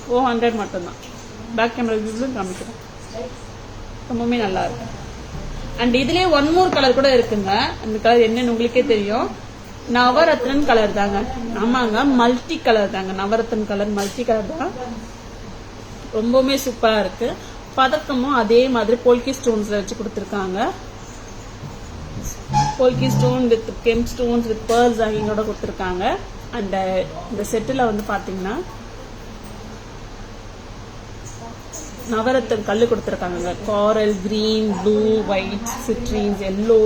400 மட்டும்தான். பேக் கேமரா வியூல காமிக்கிறேன். ரொம்பவுமே நல்லா இருக்கு. அண்ட் இதுலயே ஒன் மோர் கலர் கூட இருக்குங்க. அந்த கலர் என்னன்னு உங்களுக்கே தெரியும். நவரத்னன் கலர் தாங்க. ஆமாங்க, மல்டி கலர் தாங்க. நவரத்னன் கலர் மல்டி கலர் தான். ரொம்பவுமே சூப்பரா இருக்கு. பதக்கமும் அதே மாதிரி போல்கி ஸ்டோன்ஸ்ல வச்சு கொடுத்துருக்காங்க. Polki stone with gem stones with pearls ஹேங்கிங்கோட கொடுத்துருக்காங்க. அண்ட் இந்த செட்டுல வந்து பாத்தீங்கன்னா நவரத்தன் கல்லு கொடுத்துருக்காங்க. Coral, green, blue, white, citrines, yellow.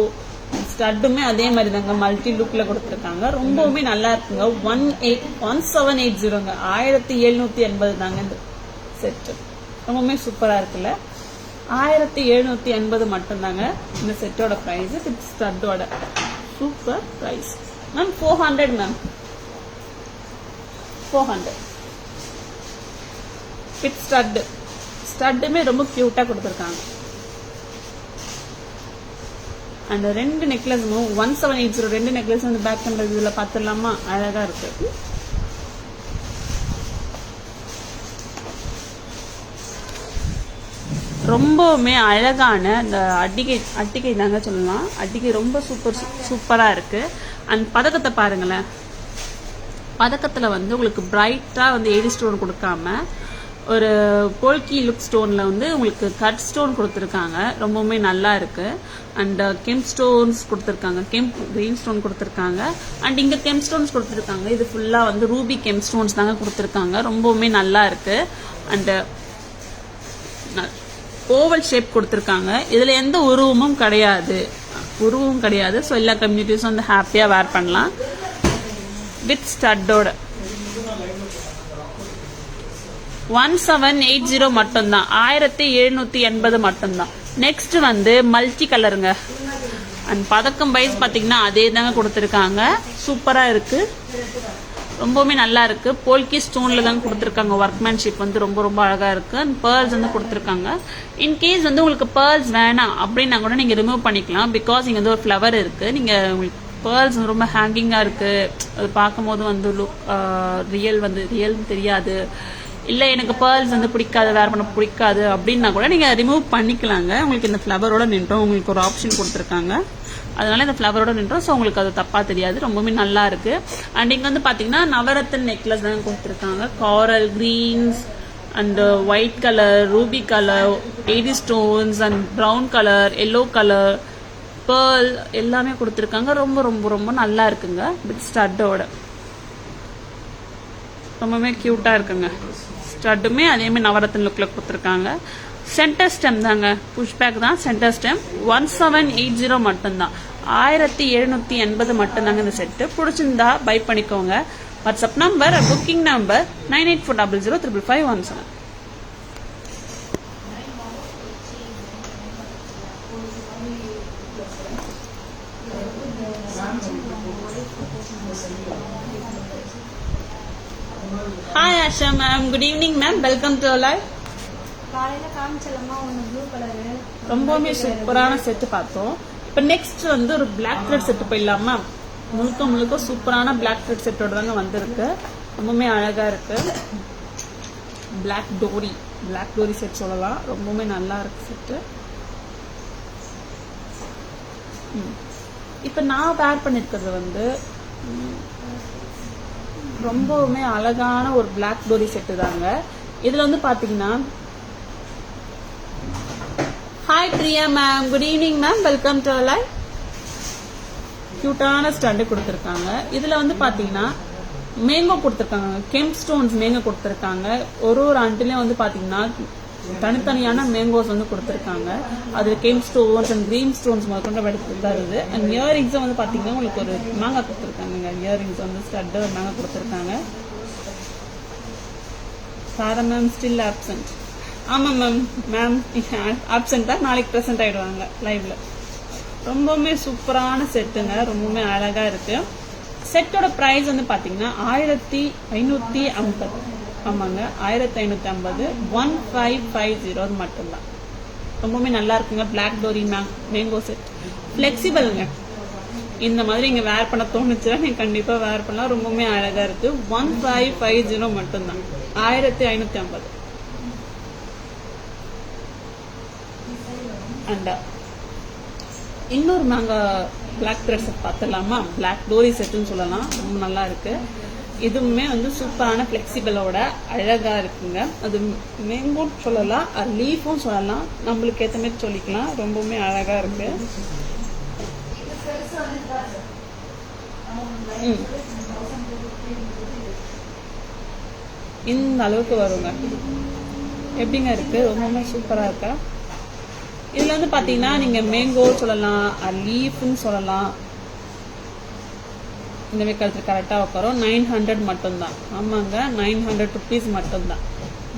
ஸ்டட்டுமே அதே மாதிரி தாங்க மல்டி லுக்ல கொடுத்துருக்காங்க. ரொம்பவுமே நல்லா இருக்குங்க. 1780ங்க. 1780 தாங்க இந்த செட்டு. ரொம்பவுமே சூப்பரா இருக்குல்ல. 1780 மட்டும்தாங்க இந்த செட்டோட பிரைஸ். வித் ஸ்டட்டோட super price ma'am. 400 ma'am. 400 with stud. ஸ்டட்டுமே ரொம்ப கியூட்டா கொடுத்துருக்காங்க. அந்த ரெண்டு நெக்லஸும் 1780. ரெண்டு நெக்லஸ் வந்து பேக் கேமரா வியூல பாத்துடலாமா? அழகா இருக்கு. ரொம்பவுமே அழகான அந்த அட்டிகை தாங்க சொல்லலாம். அட்டிகை ரொம்ப சூப்பரா இருக்கு. அண்ட் பதக்கத்தை பாருங்களேன். பதக்கத்துல வந்து உங்களுக்கு பிரைட்டா வந்து ஏடி ஸ்டோன் கொடுக்காம ஒரு போல்கி லுக் ஸ்டோன்ல வந்து உங்களுக்கு கட் ஸ்டோன் கொடுத்துருக்காங்க. ரொம்பவுமே நல்லா இருக்கு. அண்ட் கெம் ஸ்டோன்ஸ் கொடுத்துருக்காங்க. கெம் கிரீன் ஸ்டோன் கொடுத்துருக்காங்க. அண்ட் இங்க கெம் ஸ்டோன்ஸ் கொடுத்துருக்காங்க. இது ஃபுல்லா வந்து ரூபி கெம் ஸ்டோன்ஸ் தாங்க கொடுத்துருக்காங்க. ரொம்பவுமே நல்லா இருக்கு. அண்ட் ஓவல் ஷேப் கொடுத்துருக்காங்க. இதுல எந்த உருவமும் கிடையாது. ஸோ எல்லா கம்யூனிட்டிஸும் வந்து ஹாப்பியா வேர் பண்ணலாம். வித் ஸ்டட்டோட 1780 மட்டும்தான். 1780 மட்டும்தான். நெக்ஸ்ட் வந்து மல்டி கலருங்க. அண்ட் பதக்கம் வைஸ் பாத்தீங்கன்னா அதே தாங்க கொடுத்துருக்காங்க. சூப்பரா இருக்கு. ரொம்பவுமே நல்லா இருக்கு. போல்கி ஸ்டோன்ல தான் கொடுத்துருக்காங்க. ஒர்க்மேன்ஷிப் வந்து ரொம்ப ரொம்ப அழகா இருக்கு. அண்ட் பேர்ல்ஸ் வந்து கொடுத்துருக்காங்க. இன்கேஸ் வந்து உங்களுக்கு பேர்ல்ஸ் வேணாம் அப்படின்னா கூட நீங்க ரிமூவ் பண்ணிக்கலாம். பிகாஸ் இங்க வந்து ஒரு ஃபிளவர் இருக்கு. நீங்க உங்களுக்கு பேர்ல்ஸ் ரொம்ப ஹேங்கிங்கா இருக்கு, அது பார்க்கும் போது வந்து லுக் ரியல் தெரியாது, இல்ல எனக்கு பேர்ல்ஸ் வந்து பிடிக்காது, வேர் பண்ண பிடிக்காது அப்படின்னா கூட நீங்க ரிமூவ் பண்ணிக்கலாங்க. உங்களுக்கு இந்த ஃபிளவரோட நின்றோம். உங்களுக்கு ஒரு ஆப்ஷன் கொடுத்துருக்காங்க. அதனால இந்த ஃபிளவரோட நின்றோம். ஸோ உங்களுக்கு அது தப்பா தெரியாது. ரொம்பவே நல்லா இருக்கு. அண்ட் இங்க வந்து பாத்தீங்கன்னா நவரத்தன் நெக்லஸ் தான் கொடுத்துருக்காங்க. Coral, greens and white colour, ruby colour, AD stones and brown colour, yellow colour, pearl எல்லாமே கொடுத்துருக்காங்க. ரொம்ப ரொம்ப ரொம்ப நல்லா இருக்குங்க. வித் ஸ்டட்டோட ரொம்பவே கியூட்டா இருக்குங்க. ஸ்டட்டுமே அதேமாதிரி நவரத்தன் லுக்ல கொடுத்துருக்காங்க. சென்டர் ஸ்டெம் தாங்க, புஷ்பேக் தான் சென்டர் ஸ்டெம். 1780 மட்டும்தான். 1780 மட்டும்தாங்க இந்த செட்டு. பிடிச்சிருந்தா பை பண்ணிக்கோங்க. WhatsApp number, booking number 9840055517. Hi Asha ma'am, good evening ma'am, welcome to live. காலையில காமிச்சலமா ஒன்னு ப்ளூ கலர் ரொம்பவே சூப்பரான செட்டு பார்த்தோம். இப்ப நெக்ஸ்ட் வந்து ஒரு பிளாக் த்ரெட் செட்டு போயிடலாமா? முழுக்க முழுக்க சூப்பரான பிளாக் த்ரெட் செட்டோட தாங்க வந்திருக்கு. ரொம்பவுமே அழகா இருக்கு. பிளாக் டோரி செட் சொல்லலாம். ரொம்பவுமே நல்லா இருக்கு செட்டு. இப்ப நான் வேர் பண்ணிருக்கிறது வந்து ரொம்பவுமே அழகான ஒரு பிளாக் டோரி செட்டு தாங்க. இதுல வந்து பாத்தீங்கன்னா, hi Priya ma'am, good evening ma'am, welcome to live. கியூட்டான ஸ்டண்ட் கொடுத்துருக்காங்க. இதுல வந்து பாத்தீங்கன்னா மேங்கோ கொடுத்துருக்காங்க, கெம் ஸ்டோன்ஸ் மேங்கோ கொடுத்துருக்காங்க. ஒரு ஆண்டிலையும் வந்து பாத்தீங்கன்னா தனித்தனியான மேங்கோஸ் வந்து கொடுத்துருக்காங்க. அது gem stones and green stones முதற்கொண்டு எடுத்து தருது. அண்ட் இயரிங்ஸும் வந்து பாத்தீங்கன்னா உங்களுக்கு ஒரு மாங்காய் கொடுத்துருக்காங்க. இயரிங்ஸ் வந்து ஸ்டட் ஒரு மாங்காய் கொடுத்துருக்காங்க. சாரா மேம் ஸ்டில் ஆப்சென்ட். ஆமா மேம் ஆப்சென்ட் தான், நாளைக்கு ப்ரெசென்ட் ஆயிடுவாங்க லைவ்ல. ரொம்பவுமே சூப்பரான செட்டுங்க, ரொம்பவுமே அழகா இருக்கு. செட்டோட பிரைஸ் வந்து பாத்தீங்கன்னா 1550. ஆமாங்க 1550, 1550 மட்டும்தான். ரொம்பவுமே நல்லா இருக்குங்க. பிளாக் டோரி மேங்கோ செட் பிளெக்சிபிள்ங்க. இந்த மாதிரி இங்க வேர் பண்ண தோணுச்சுன்னா நீங்க கண்டிப்பா வேர் பண்ணலாம். ரொம்பவுமே அழகா இருக்கு. 1550 மட்டும்தான், 1550. அண்ட் இன்னொரு மேங்கோ பிளாக் த்ரெட் செட் பார்த்துடலாமா? பிளாக் டோரி செட்டுன்னு சொல்லலாம். ரொம்ப நல்லா இருக்கு. இதுவுமே வந்து சூப்பரான பிளெக்சிபிளோட அழகா இருக்குங்க. அது மேங்கோன்னு சொல்லலாம், லீஃபும் சொல்லலாம், நம்மளுக்கு ஏற்ற மாதிரி சொல்லிக்கலாம். ரொம்பவுமே அழகா இருக்கு. இந்த அளவுக்கு வருங்க. எப்படிங்க இருக்கு? ரொம்பவுமே சூப்பரா இருக்கா? இதுல வந்து பாத்தீங்கன்னா நீங்க மேங்கோ சொல்லலாம், லீஃப்னு சொல்லலாம். இந்த மாதிரி கரெக்டா உட்காரும். 900 மட்டும்தான். ஆமாங்க 900 rupees மட்டும்தான்.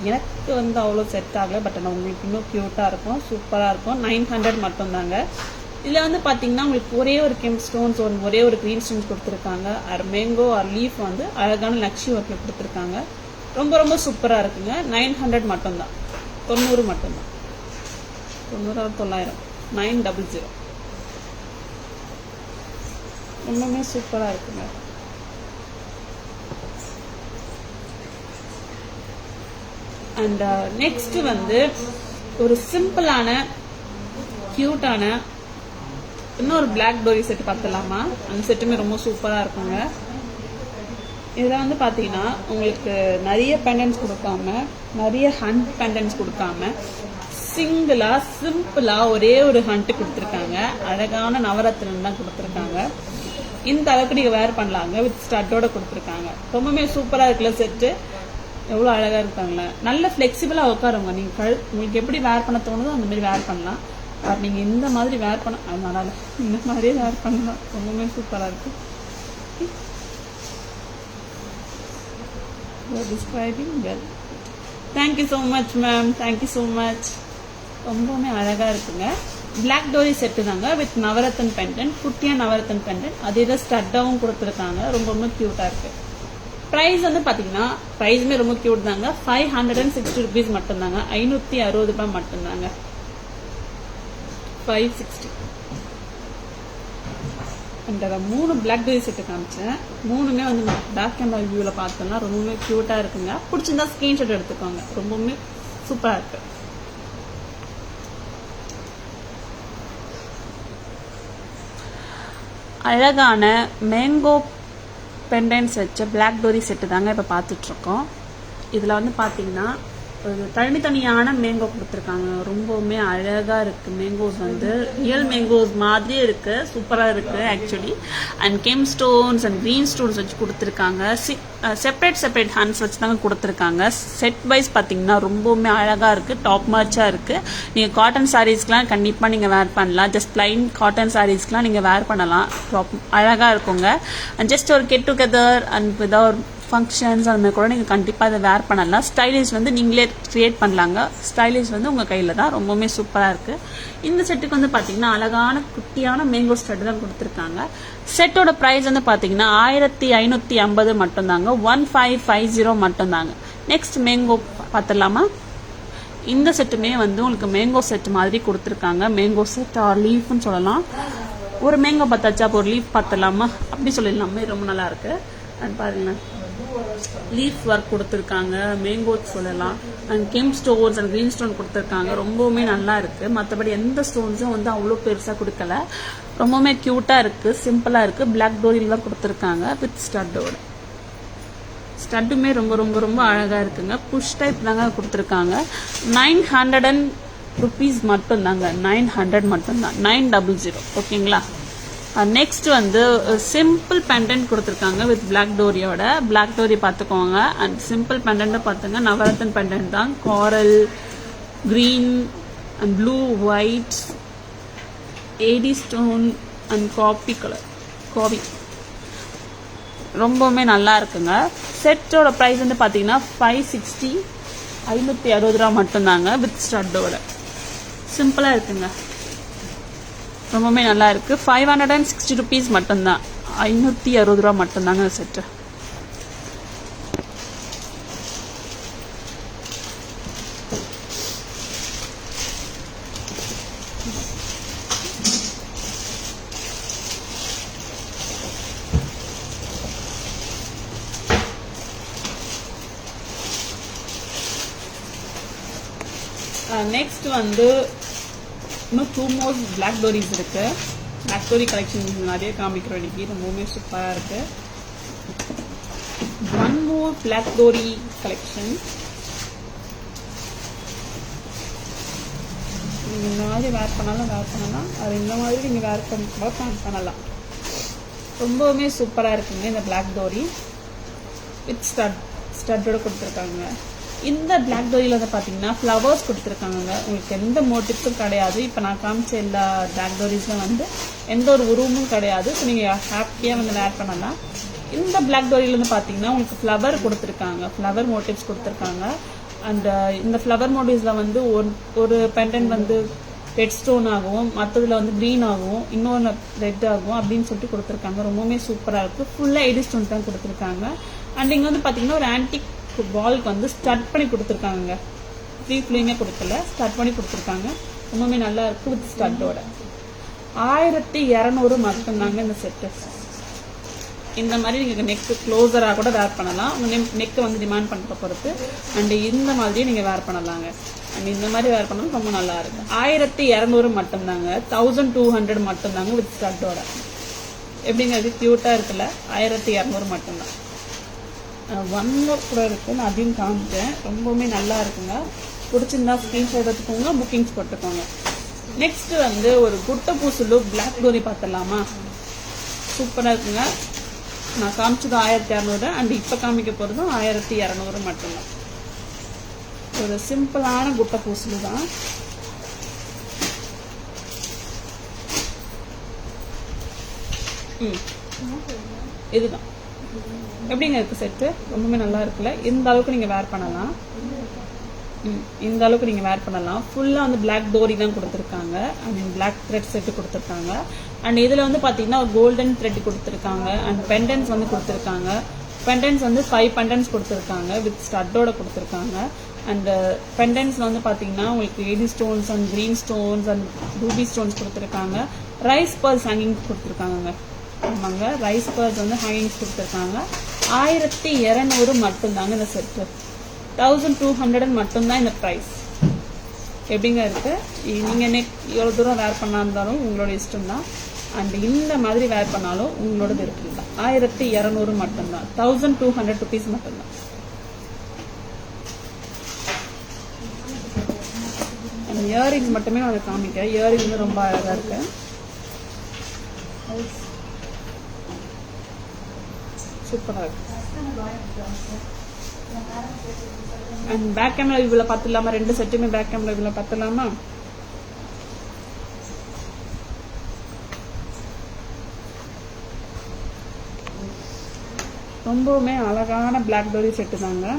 எனக்கு வந்து அவ்வளோ செட் ஆகல, பட் உங்களுக்கு இன்னும் கியூட்டா இருக்கும், சூப்பரா இருக்கும். 900 மட்டும்தாங்க. இதுல வந்து பாத்தீங்கன்னா உங்களுக்கு ஒரே ஒரு கெம் ஸ்டோன்ஸ், ஒரே ஒரு கிரீன் ஸ்டோன்ஸ் கொடுத்துருக்காங்க. மேங்கோ லீஃப் வந்து அழகான நக்ஷி ஒர்க்ல கொடுத்துருக்காங்க. ரொம்ப ரொம்ப சூப்பரா இருக்குங்க. 900 மட்டும்தான், 90 மட்டும்தான். 90 900, 900. ரொம்பவுமே சூப்பரா இருக்குங்க. அண்ட் நெக்ஸ்ட் வந்து ஒரு சிம்பிளான கியூட்டான இன்னொரு பிளாக் டோரி செட் பார்த்துலாமா? அந்த செட்டுமே ரொம்ப சூப்பரா இருக்குங்க. இதுல வந்து பாத்தீங்கன்னா உங்களுக்கு நிறைய பெண்டன்ஸ் கொடுக்காம, நிறைய ஹண்ட் பெண்டன்ஸ் கொடுக்காம, சிங்கிளா சிம்பிளா ஒரே ஒரு ஹண்ட் கொடுத்துருக்காங்க. அழகான நவரத்னம் தான் கொடுத்துருக்காங்க. இந்த அளவுக்கு நீங்க வேர் பண்ணலாங்க. வித் ஸ்டட்டோட கொடுத்துருக்காங்க. ரொம்பவுமே சூப்பரா இருக்குல்ல செட்டு? எவ்வளவு அழகா இருக்காங்களே. நல்ல பிளெக்சிபிளா உட்காருங்க. நீங்க உங்களுக்கு எப்படி வேர் பண்ண தோணுதோ அந்த மாதிரி வேர் பண்ணலாம். பட் நீங்க இந்த மாதிரி வேர் பண்ண அதனால இந்த மாதிரியே வேர் பண்ணலாம். ரொம்பவுமே சூப்பரா இருக்கு. describing well. Thank you so much ma'am. Thank you so much. ரொம்பவுமே அழகா இருக்குங்க. பிளாக் டோரி செட்டு தாங்க வித் நவரத்தன் பெண்டன்ட், குட்டியா நவரத்தன் பெண்டன்ட். அதே தான் ஸ்டட்டாவும் கொடுத்துருக்காங்க. ரொம்பவுமே கியூட்டா இருக்கு. பிரைஸ் வந்து பாத்தீங்கன்னா பிரைஸுமே ரொம்ப கியூட் தாங்க. 560 rupees மட்டும்தாங்க. 560 ரூபாய் மட்டும்தாங்க. 560. அந்த 3 பிளாக் டோரி செட்டு காமிச்சேன். 3மே வந்து பேக் கேமரா வியூல பார்த்தோம்னா ரொம்பவுமே கியூட்டா இருக்குங்க. பிடிச்சிருந்தா ஸ்கிரீன்ஷாட் எடுத்துக்கோங்க. ரொம்பவுமே சூப்பரா இருக்கு. அழகான மேங்கோ பெண்டன்ஸ் வச்ச பிளாக் டோரி செட்டு தாங்க இப்போ பார்த்துட்டு இருக்கோம். இதில் வந்து பார்த்தீங்கன்னா ஒரு தனித்தனியான மேங்கோ கொடுத்துருக்காங்க. ரொம்பவுமே அழகா இருக்கு. மேங்கோஸ் வந்து ரியல் மேங்கோஸ் மாதிரியே இருக்கு. சூப்பரா இருக்கு actually. And gem stones and green stones வச்சு கொடுத்துருக்காங்க. செப்பரேட் ஹேண்ட்ஸ் வச்சு தாங்க கொடுத்துருக்காங்க. செட் வைஸ் பார்த்தீங்கன்னா ரொம்பவுமே அழகா இருக்கு. டாப் மார்ச்சா இருக்கு. நீங்க காட்டன் சாரீஸ்க்குலாம் கண்டிப்பா நீங்க வேர் பண்ணலாம். ஜஸ்ட் பிளைன் காட்டன் சாரீஸ்க்குலாம் நீங்க வேர் பண்ணலாம். அழகா இருக்குங்க. அண்ட் ஜஸ்ட் ஒரு get together and without functions அந்த மாதிரி கூட நீங்கள் கண்டிப்பாக இதை வேர் பண்ணலாம். ஸ்டைலிஷ் வந்து நீங்களே கிரியேட் பண்ணலாங்க. ஸ்டைலிஷ் வந்து உங்கள் கையில் தான். ரொம்பவுமே சூப்பராக இருக்குது. இந்த செட்டுக்கு வந்து பார்த்தீங்கன்னா அழகான குட்டியான மேங்கோ ஸ்டட் தான் கொடுத்துருக்காங்க. செட்டோட ப்ரைஸ் வந்து பார்த்தீங்கன்னா 1550 மட்டும்தாங்க. 1550 மட்டும்தாங்க. நெக்ஸ்ட் மேங்கோ பார்த்துடலாமா? இந்த செட்டுமே வந்து உங்களுக்கு மேங்கோ செட் மாதிரி கொடுத்துருக்காங்க. மேங்கோ செட் ஆர் லீஃப்னு சொல்லலாம். ஒரு மேங்கோ பார்த்தாச்சா, அப்போ ஒரு லீஃப் பார்த்துடலாமா? அப்படி சொல்லிடலாமே. ரொம்ப நல்லா இருக்கு. அது பாருங்க, லீஃப் ஒர்க் கொடுத்துருக்காங்க. மேங்கோ சொல்லலாம். And gem stones and green stone கொடுத்துருக்காங்க. ரொம்பவுமே நல்லா இருக்கு. மற்றபடி எந்த ஸ்டோன்ஸும் வந்து அவ்வளோ பெருசாக கொடுக்கல. ரொம்பவுமே கியூட்டா இருக்கு. சிம்பிளா இருக்கு. பிளாக் டோரிலாம் கொடுத்துருக்காங்க வித் ஸ்டட்டோட. ஸ்டட்டுமே ரொம்ப ரொம்ப ரொம்ப அழகா இருக்குங்க. புஷ் டைப் தாங்க கொடுத்துருக்காங்க. 900 rupees மட்டும் தாங்க. 900 மட்டும் தான். 900. ஓகேங்களா? நெக்ஸ்ட் வந்து சிம்பிள் பெண்டன்ட் கொடுத்துருக்காங்க வித் பிளாக் டோரியோட. பிளாக் டோரி பார்த்துக்கோங்க. அண்ட் சிம்பிள் பெண்டன்ட் பார்த்துங்க, நவரத்தன் பெண்டன்ட் தான். Coral green and blue white AD stone and coffee colour coffee ரொம்பவுமே நல்லா இருக்குங்க. செட்டோட ப்ரைஸ் வந்து பார்த்தீங்கன்னா 560 560 மட்டும்தாங்க வித் ஸ்டட்டோட. சிம்பிளாக இருக்குங்க, ரொம்பவுமே நல்லா இருக்கு. 560 rupees மட்டும்தான், 560 மட்டும்தாங்க செட்டு. நெக்ஸ்ட் வந்து இன்னும் 2 more பிளாக் டோரிஸ் இருக்கு. பிளாக் டோரி கலெக்ஷன் நிறைய காமிக்கிறோம் இன்னைக்கு, ரொம்பவுமே சூப்பராக இருக்கு. 1 more பிளாக் டோரி கலெக்ஷன். நீங்கள் இந்த மாதிரி வேர் பண்ணலாம், அது இந்த மாதிரி நீங்கள் வேர் பண்ணலாம். ரொம்பவுமே சூப்பராக இருக்குங்க இந்த பிளாக் டோரி வித் ஸ்டட்டோட கொடுத்துருக்காங்க. இந்த பிளாக் டோரியில் வந்து பார்த்தீங்கன்னா ஃப்ளவர்ஸ் கொடுத்துருக்காங்க. உங்களுக்கு எந்த மோட்டிவ்ஸும் கிடையாது. இப்போ நான் காமிச்ச எல்லா பிளாக் டோரிஸில் வந்து எந்த ஒரு உருவமும் கிடையாது. ஸோ நீங்கள் ஹாப்பியாக வந்து வேர் பண்ணலாம். இந்த பிளாக் டோரியில் வந்து பார்த்தீங்கன்னா உங்களுக்கு ஃப்ளவர் கொடுத்துருக்காங்க, ஃப்ளவர் மோட்டிவ்ஸ் கொடுத்துருக்காங்க. அண்ட் இந்த ஃப்ளவர் மோட்டிவ்ஸில் வந்து ஒரு பெண்டன்ட் வந்து ரெட் ஸ்டோன் ஆகும், மற்றதில் வந்து க்ரீன் ஆகும், இன்னொன்று ரெட் ஆகும் அப்படின்னு சொல்லிட்டு கொடுத்துருக்காங்க. ரொம்பவுமே சூப்பராக இருக்குது. ஃபுல்லாக எடி ஸ்டோன் தான் கொடுத்துருக்காங்க. அண்ட் இங்கே வந்து பார்த்தீங்கன்னா ஒரு ஆன்டிக் பால்க்கு வந்து ஸ்டட் பண்ணி கொடுத்துருக்காங்க. ஃப்ரீ ஃப்ளூயிங்காக கொடுக்கல, ஸ்டட் பண்ணி கொடுத்துருக்காங்க. ரொம்பவுமே நல்லா இருக்கு வித் ஸ்டட்டோட. 1200 மட்டும்தாங்க இந்த செட்டு. இந்த மாதிரி நீங்கள் நெக்கு க்ளோஸராக கூட வேர் பண்ணலாம். உங்கள் நெக்கை வந்து டிமாண்ட் பண்ணுற பொறுத்து. அண்ட் இந்த மாதிரியும் நீங்கள் வேர் பண்ணலாங்க. அண்ட் இந்த மாதிரி வேர் பண்ணாலும் ரொம்ப நல்லா இருக்கு. 1200 மட்டும்தாங்க, 1200 மட்டும்தாங்க வித் ஸ்டட்டோட. எப்படிங்கிறது க்யூட்டாக இருக்குல்ல? 1200 மட்டும்தான். 1 more கூட இருக்குது, நான் அதையும் காமிச்சேன். ரொம்பவுமே நல்லா இருக்குங்க. பிடிச்சிருந்தா ஸ்க்ரீன்ஷாட் எடுத்துக்கோங்க, புக்கிங்ஸ் போட்டுக்கோங்க. நெக்ஸ்ட் வந்து ஒரு குட்டை பூசுலு பிளாக் டோரி பார்த்துடலாமா? சூப்பராக இருக்குங்க. நான் காமிச்சது 1200 அண்ட் இப்போ காமிக்க போகிறதும் 1200 மட்டும்தான். ஒரு சிம்பிளான குட்டை பூசுலு தான். இதுதான் எப்படிங்க இருக்கு செட்டு? ரொம்பவே நல்லா இருக்குல்ல? இந்த அளவுக்கு நீங்கள் வேர் பண்ணலாம். இந்த அளவுக்கு நீங்கள் வேர் பண்ணலாம். ஃபுல்லாக வந்து பிளாக் டோரி தான் கொடுத்துருக்காங்க. அண்ட் பிளாக் த்ரெட் செட்டு கொடுத்துருக்காங்க. அண்ட் இதில் வந்து பார்த்தீங்கன்னா ஒரு கோல்டன் த்ரெட் கொடுத்துருக்காங்க. அண்ட் பெண்டன்ஸ் வந்து கொடுத்துருக்காங்க. பெண்டன்ஸ் வந்து 5 பெண்டன்ஸ் கொடுத்துருக்காங்க வித் ஸ்டட்டோட கொடுத்துருக்காங்க. அண்ட் பெண்டன்ஸில் வந்து பார்த்தீங்கன்னா உங்களுக்கு AD stones and green stones and ruby stones கொடுத்துருக்காங்க. ரைஸ் பர்ல்ஸ் ஹேங்கிங் கொடுத்துருக்காங்க. ஆமாங்க, ரைஸ் பர்ல்ஸ் வந்து ஹேங்கிங்ஸ் கொடுத்துருக்காங்க. 1200 மட்டும்தாங்க இந்த செட்டு. 1200 மட்டும்தான் இந்த ப்ரைஸ். எப்படிங்க இருக்கு? நீங்கள் நெக் எவ்வளோ தூரம் வேர் பண்ணா இருந்தாலும் உங்களோட இஷ்டம் தான். அண்ட் இந்த மாதிரி வேர் பண்ணாலும் உங்களோட விருப்பம் தான். 1200 மட்டும்தான், 1200 rupees மட்டும்தான். அந்த இயரிங்ஸ் மட்டுமே நான் காமிக்கிறேன். இயரிங் வந்து ரொம்ப அழகாக இருக்கு. சூப்பராக இருக்கு. அண்ட் பேக் கேமரா வியூவில் பார்த்துலாமா? 2 செட்டுமே பேக் கேமரா வியூவில் பார்த்துலாமா? ரொம்பவுமே அழகான பிளாக் டோரி செட்டு தாங்க.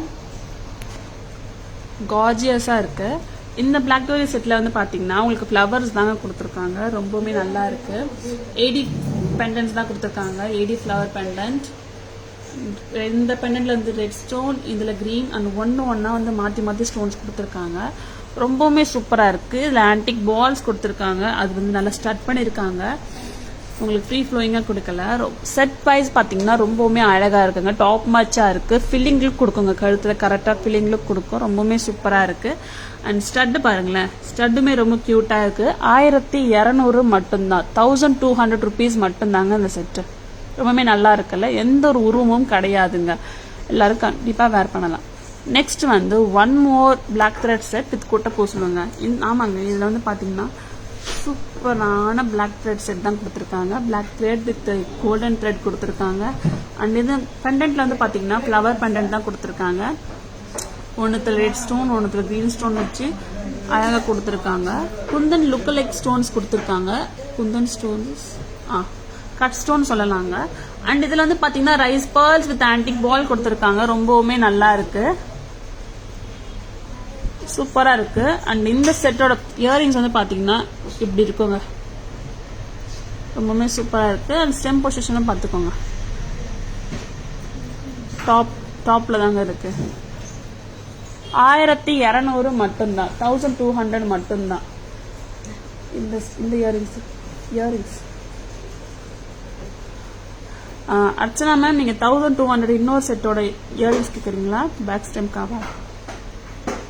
கார்ஜியஸாக இருக்கு. இந்த பிளாக் டோரி செட்டில் வந்து பார்த்தீங்கன்னா உங்களுக்கு ஃப்ளவர்ஸ் தாங்க கொடுத்துருக்காங்க. ரொம்பவுமே நல்லா இருக்கு. ஏடி பெண்டன்ஸ் தான் கொடுத்துருக்காங்க. ஏடி ஃப்ளவர் பெண்டன்ட். இந்த பெண்டன்ட்ல வந்து ரெட் ஸ்டோன், இதில் க்ரீன் அண்ட் ஒன்றா வந்து மாற்றி மாற்றி ஸ்டோன்ஸ் கொடுத்துருக்காங்க. ரொம்பவுமே சூப்பராக இருக்குது. இதில் ஆன்டிக் பால்ஸ் கொடுத்துருக்காங்க. அது வந்து நல்லா ஸ்டட் பண்ணியிருக்காங்க. உங்களுக்கு ஃப்ரீ ஃப்ளோயிங்காக கொடுக்கல. செட் ப்ரைஸ் பார்த்தீங்கன்னா ரொம்பவுமே அழகாக இருக்குங்க. டாப் மச்சாக இருக்குது. ஃபில்லிங் லுக் கொடுக்குங்க. கழுத்தில் கரெக்டாக ஃபில்லிங் லுக் கொடுக்கும். ரொம்பவுமே சூப்பராக இருக்குது. அண்ட் ஸ்டட்டு பாருங்களேன், ஸ்டட்டுமே ரொம்ப க்யூட்டாக இருக்குது. 1200 மட்டும்தான், 1200 rupees மட்டும்தாங்க இந்த செட்டு. ரொம்பவுமே நல்லா இருக்குல்ல? எந்த ஒரு உருவமும் கிடையாதுங்க. எல்லாரும் கண்டிப்பாக வேர் பண்ணலாம். நெக்ஸ்ட் வந்து 1 more black thread set with குட்டை பூசலுங்க. ஆமாங்க, இதில் வந்து பார்த்தீங்கன்னா சூப்பரான பிளாக் த்ரெட் செட் தான் கொடுத்துருக்காங்க. Black thread with golden thread கொடுத்துருக்காங்க. அண்ட் இது பெண்டன்ட்ல வந்து பார்த்தீங்கன்னா ஃப்ளவர் பெண்டன்ட் தான் கொடுத்துருக்காங்க. ஒன்றுத்துல ரெட் ஸ்டோன், ஒன்றுத்துல க்ரீன் ஸ்டோன் வச்சு அழகாக கொடுத்துருக்காங்க. குந்தன் லுக் லைக் ஸ்டோன்ஸ் கொடுத்துருக்காங்க. குந்தன் ஸ்டோன்ஸ் கட் ஸ்டோன் சொல்லலாங்க. அண்ட் இதில் வந்து பார்த்தீங்கன்னா rice pearls with antique ball கொடுத்துருக்காங்க. ரொம்பவுமே நல்லா இருக்கு, சூப்பராக இருக்கு. அண்ட் இந்த செட்டோட இயரிங்ஸ் வந்து பார்த்தீங்கன்னா இப்படி இருக்குங்க, ரொம்பவுமே சூப்பராக இருக்கு. அண்ட் ஸ்டெம் பொசிஷனும் பார்த்துக்கோங்க, டாப்ல தாங்க இருக்கு. 1200 மட்டும்தான், 1200 மட்டும்தான் இந்த இயரிங்ஸ். அர்ச்சனா மேம், நீங்க 1200 இன்னொரு செட்டோட இயரிங்ஸ் கேட்குறீங்களா? பேக் ஸ்டெம் காவா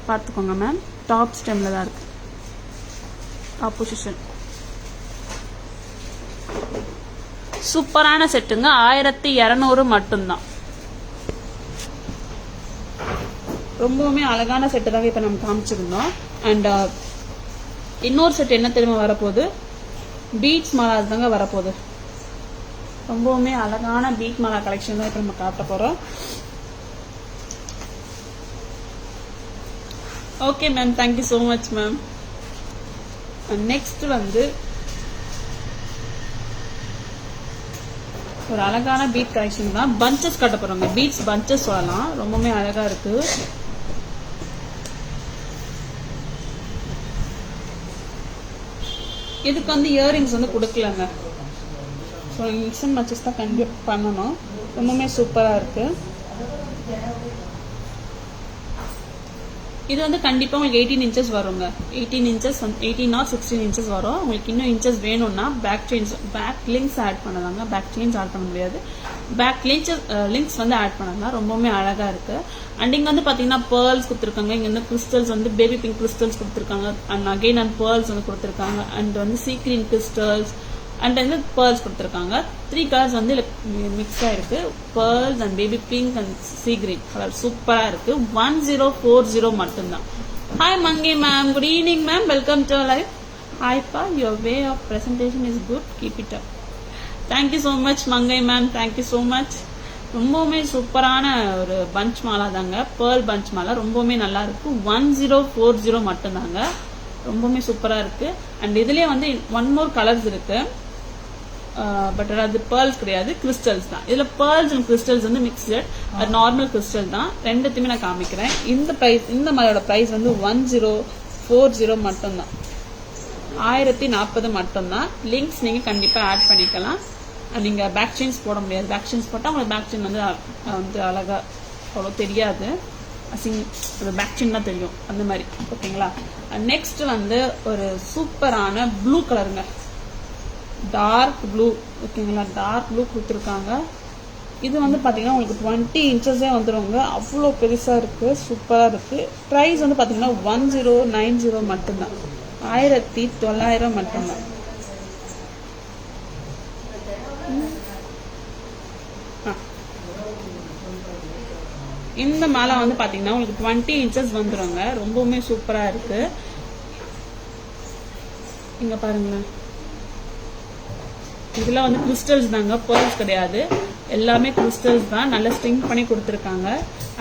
பார்த்துக்கோங்க மேம், டாப் ஸ்டெம்ல தான் இருக்கு, டாப் பொசிஷன். சூப்பரான செட்டுங்க, 1200 மட்டும்தான். ரொம்பவுமே அழகான செட்டு தாங்க இப்போ நம்ம காமிச்சிருந்தோம். அண்ட் இன்னொரு செட் என்ன தெரியுமா வரப்போகுது? பீட்ஸ் மாலா தாங்க வரப்போகுது. ரொம்பவுமே அழகான பீட் மாலா கலெக்ஷன் தான் இப்போ நம்ம காட்ட போகிறோம். Okay ma'am, thank you so much ma'am. Next வந்து ஒரு அழகான பீட் கலெக்ஷன் தான். பஞ்சஸ் காட்ட போகிறோங்க, பீட்ஸ் பஞ்சஸ் சொல்லலாம். ரொம்பவுமே அழகாக இருக்கு. இதுக்கு வந்து இயரிங்ஸ் வந்து கொடுக்கலங்க, ஸோ மிக்ஸ் அண்ட் மேட்சஸ் தான் கண்டிப்பாக பண்ணணும். ரொம்பவுமே சூப்பராக இருக்கு. இது வந்து கண்டிப்பாக உங்களுக்கு 18 இன்ச்சஸ் வருங்க. 18 இன்ச்சஸ் 18 ஆர் 16 இன்ச்சஸ் வரும். உங்களுக்கு இன்னும் இன்ச்சஸ் வேணும்னா பேக் லிங்க்ஸ் ஆட் பண்ணலாங்க. பேக் செயின்ஸ் ஆட் பண்ண முடியாது, பேக் லிங்க்ஸ் வந்து ஆட் பண்ணலாம். ரொம்பவுமே அழகா இருக்கு. அண்ட் இங்க வந்து பாத்தீங்கன்னா பேர்ல்ஸ் கொடுத்துருக்காங்க. இங்க வந்து கிறிஸ்டல்ஸ் வந்து பேபி பிங்க் கிறிஸ்டல்ஸ் கொடுத்துருக்காங்க. அண்ட் அகைன் அண்ட் பேர்ல்ஸ் வந்து கொடுத்துருக்காங்க. அண்ட் வந்து சீ கிரீன் கிறிஸ்டல்ஸ் அண்ட் வந்து பேர்ல்ஸ் கொடுத்துருக்காங்க. 3 கலர்ஸ் வந்து மிக்ஸ் ஆயிருக்கு, pearls and baby pink and sea green colour. சூப்பரா இருக்கு. 1040 மட்டும்தான். Hi Mangi ma'am, good evening ma'am, welcome to live. ஹாய்ப்பா, your way of presentation is good, keep it up. Thank you so much Mangai ma'am, thank you so much. ரொம்பவுமே சூப்பரான ஒரு பஞ்ச் மாலா தாங்க, பேர்ல் பஞ்ச் மாலா. ரொம்பவுமே நல்லா இருக்கு. 1040 மட்டும்தாங்க. ரொம்பவுமே சூப்பரா இருக்கு. அண்ட் இதுலயே வந்து 1 more கலர்ஸ் இருக்கு. பட் அது பேர்ல்ஸ் கிடையாது, கிறிஸ்டல்ஸ் தான். இதுல பேர்ல்ஸ் அண்ட் கிறிஸ்டல்ஸ் வந்து மிக்ஸ்டு. அது நார்மல் கிறிஸ்டல் தான். ரெண்டுத்தையுமே நான் காமிக்கிறேன். இந்த மலையோட பிரைஸ் வந்து 1040 மட்டும்தான், 1040 மட்டும்தான். லிங்க்ஸ் நீங்க கண்டிப்பா ஆட் பண்ணிக்கலாம். நீங்க பேக் செயின்ஸ் போட முடியாது, பேக் செயின்ஸ் போட்டா உங்களுக்கு பேக் செயின் வந்து அழகா அவ்வளோ தெரியாது, பேக் செயின் தான் தெரியும் அந்த மாதிரி. ஓகேங்களா? நெக்ஸ்ட் வந்து ஒரு சூப்பரான ப்ளூ கலருங்க, டார்க் ப்ளூ. ஓகேங்களா? டார்க் ப்ளூ கொடுத்துருக்காங்க. இது வந்து பாத்தீங்கன்னா உங்களுக்கு 20 இன்ச்சஸே வந்துருங்க. அவ்வளோ பெருசா இருக்கு, சூப்பரா இருக்கு. பிரைஸ் வந்து பாத்தீங்கன்னா 1090 மட்டும்தான், 1900 மட்டும்தான். இந்த மாலை வந்து பாத்தீங்கன்னா உங்களுக்கு 20 இன்ச்சஸ் வந்துருங்க. ரொம்பவுமே சூப்பரா இருக்கு. இங்க பாருங்களேன், இதுல வந்து கிறிஸ்டல்ஸ் தாங்க, பேர்ல்ஸ் கிடையாது. எல்லாமே கிறிஸ்டல்ஸ் தான். நல்லா ஸ்ட்ரிங் பண்ணி கொடுத்துருக்காங்க.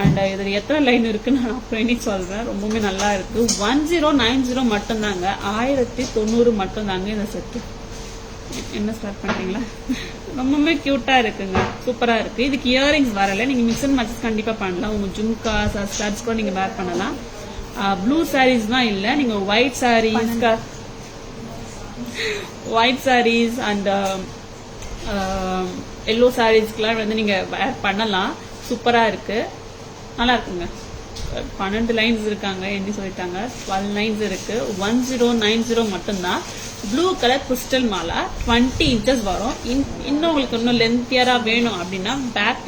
அண்ட் இதுல எத்தனை லைன் இருக்குன்னு நான் அப்புறம் இன்னைக்கு சொல்றேன். ரொம்பவுமே நல்லா இருக்கு. 1090 மட்டும்தாங்க, 1090 மட்டும்தாங்க இந்த செட்டு. என்ன ஸ்டார்ட் பண்றீங்களா? ரொம்பவே கியூட்டா இருக்குங்க, சூப்பரா இருக்கு. இதுக்கு இயரிங்ஸ் வரல, நீங்க மிக்ஸ் அண்ட் மேட்சஸ் கண்டிப்பா பண்ணலாம். உங்க ஜும்கா ஸ்டார்ட்ஸ் கூட நீங்க வேர் பண்ணலாம். ப்ளூ சாரீஸ் தான் இல்ல, நீங்க ஒயிட் சாரீஸ் அண்ட் எல்லோ சாரீஸ்க்குலாம் வந்து நீங்க வேர் பண்ணலாம். சூப்பரா இருக்கு, நல்லா இருக்குங்க. 12 லைன்ஸ் இருக்காங்க, என்ன சொல்லிட்டாங்க, 12 லைன்ஸ் இருக்கு. 1090 மட்டும்தான். Blue colour crystal Mala, 20 inches வரும். இன்னும் உங்களுக்கு இன்னும் லென்த்தியரா வேணும் அப்படின்னா பேக்